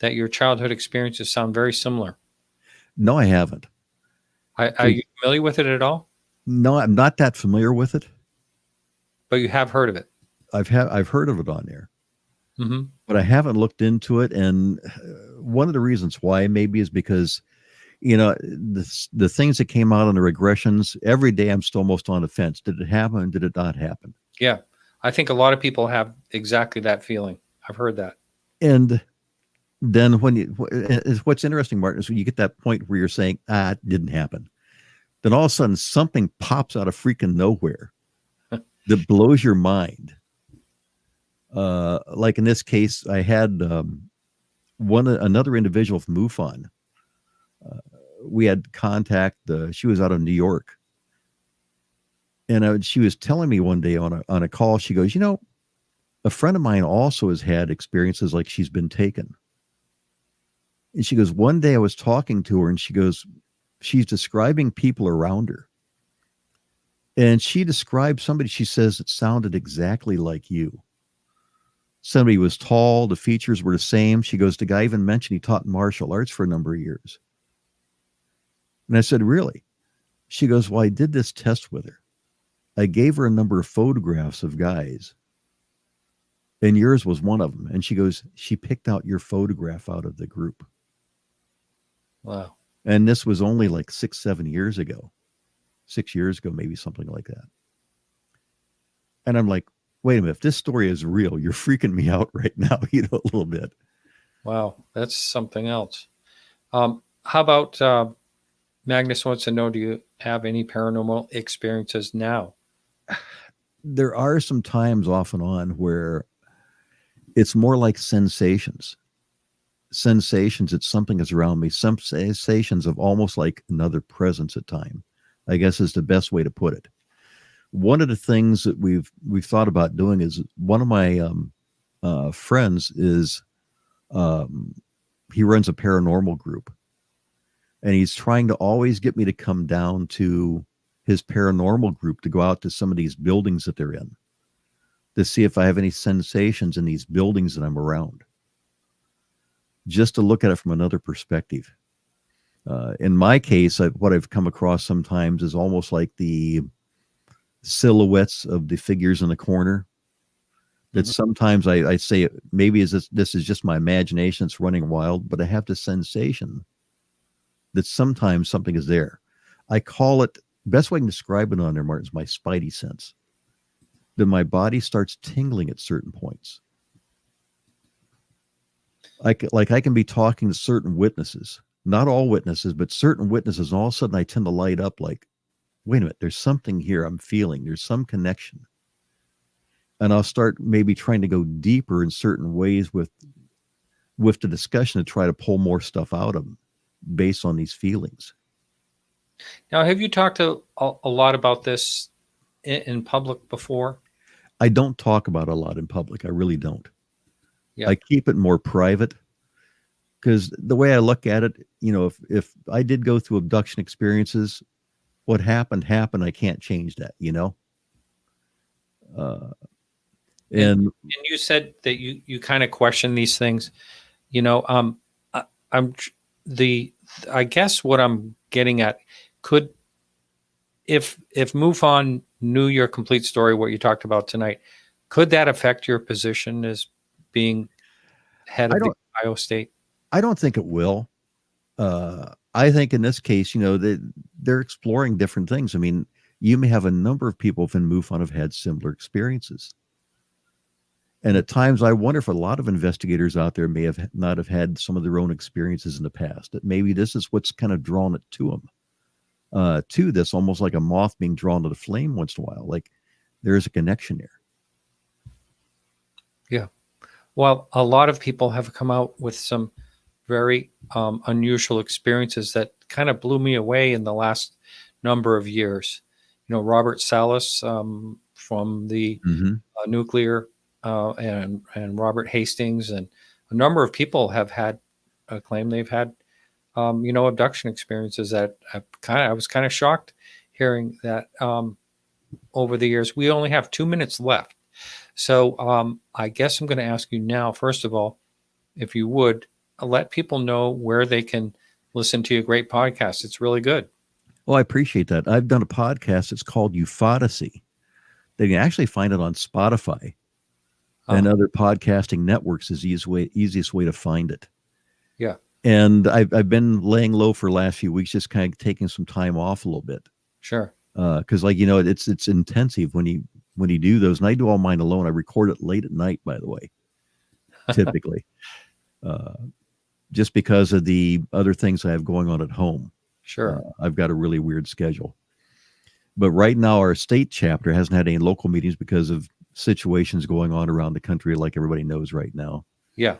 That your childhood experiences sound very similar. No, I haven't. Are you familiar with it at all? No, I'm not that familiar with it. But you have heard of it. I've heard of it on there. Mm-hmm. But I haven't looked into it. And one of the reasons why maybe is because, the things that came out on the regressions, every day I'm still almost on the fence. Did it happen? Did it not happen? Yeah. I think a lot of people have exactly that feeling. I've heard that. And then what's interesting, Martin, is when you get that point where you're saying, it didn't happen. Then all of a sudden something pops out of freaking nowhere that blows your mind. Like in this case, I had another individual from MUFON. We had contact. She was out of New York, and she was telling me one day on a call. She goes, a friend of mine also has had experiences like she's been taken. And she goes, one day I was talking to her, and she goes, she's describing people around her, and she described somebody. She says it sounded exactly like you. Somebody was tall, the features were the same. She goes, the guy even mentioned he taught martial arts for a number of years. And I said, really? She goes, well, I did this test with her. I gave her a number of photographs of guys, and yours was one of them. And she goes, she picked out your photograph out of the group. Wow. And this was only like 6-7 years ago. 6 years ago, maybe something like that. And I'm like, wait a minute, if this story is real, you're freaking me out right now, a little bit. Wow, that's something else. How about Magnus wants to know, do you have any paranormal experiences now? There are some times off and on where it's more like sensations. It's something that's around me. Some sensations of almost like another presence at time, I guess is the best way to put it. One of the things that we've thought about doing is one of my friends is he runs a paranormal group, and he's trying to always get me to come down to his paranormal group to go out to some of these buildings that they're in to see if I have any sensations in these buildings that I'm around, just to look at it from another perspective. In my case, what I've come across sometimes is almost like the silhouettes of the figures in the corner. That sometimes I say maybe this is just my imagination. It's running wild, but I have the sensation that sometimes something is there. I call it, best way I can describe it on there, Martin, is my spidey sense. That my body starts tingling at certain points. I can be talking to certain witnesses, not all witnesses, but certain witnesses, and all of a sudden I tend to light up like, wait a minute, there's something here I'm feeling. There's some connection. And I'll start maybe trying to go deeper in certain ways with the discussion to try to pull more stuff out of them based on these feelings. Now, have you talked a lot about this in public before? I don't talk about it a lot in public. I really don't. Yeah. I keep it more private because the way I look at it, if I did go through abduction experiences, what happened. I can't change that, And you said that you kind of question these things, I guess what I'm getting at, if MUFON knew your complete story, what you talked about tonight, could that affect your position as being head of the Ohio State? I don't think it will. I think in this case, they're exploring different things. I mean, you may have a number of people within MUFON have had similar experiences. And at times, I wonder if a lot of investigators out there may have not have had some of their own experiences in the past. That maybe this is what's kind of drawn it to them, to this, almost like a moth being drawn to the flame once in a while. Like there is a connection there. Yeah. Well, a lot of people have come out with some very unusual experiences that kind of blew me away in the last number of years. Robert Salas from the nuclear and Robert Hastings, and a number of people have had claim they've had abduction experiences that I was kind of shocked hearing that over the years. We only have 2 minutes left, so I guess I'm going to ask you now, first of all, if you would let people know where they can listen to your great podcast. It's really good. Well, I appreciate that. I've done a podcast. It's called UFOdacy. They can actually find it on Spotify and other podcasting networks is the easiest way to find it. Yeah. And I've been laying low for the last few weeks, just kind of taking some time off a little bit. Sure. Because it's intensive when you do those. And I do all mine alone. I record it late at night, by the way, typically. Just because of the other things I have going on at home. Sure. I've got a really weird schedule. But right now, our state chapter hasn't had any local meetings because of situations going on around the country, like everybody knows right now. Yeah.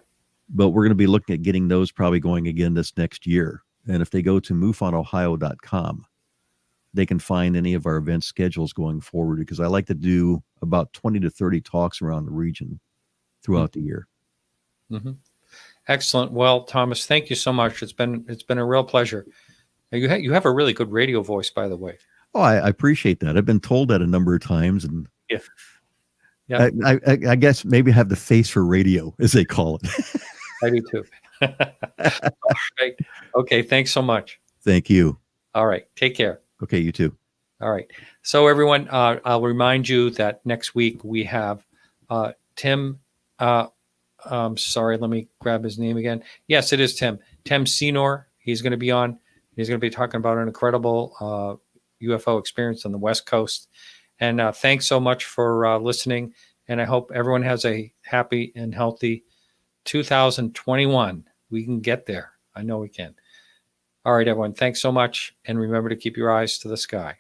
But we're going to be looking at getting those probably going again this next year. And if they go to MUFONOhio.com, they can find any of our event schedules going forward, because I like to do about 20 to 30 talks around the region throughout the year. Mm-hmm. Excellent. Well, Thomas, thank you so much. It's been a real pleasure. You have a really good radio voice, by the way. Oh, I appreciate that. I've been told that a number of times, and yeah. I guess maybe I have the face for radio, as they call it. I do too. Right. Okay. Thanks so much. Thank you. All right. Take care. Okay. You too. All right. So everyone, I'll remind you that next week we have Tim. Sorry, let me grab his name again. Yes, it is Tim. Tim Senor. He's going to be on. He's going to be talking about an incredible UFO experience on the West Coast. And thanks so much for listening. And I hope everyone has a happy and healthy 2021. We can get there. I know we can. All right, everyone. Thanks so much. And remember to keep your eyes to the sky.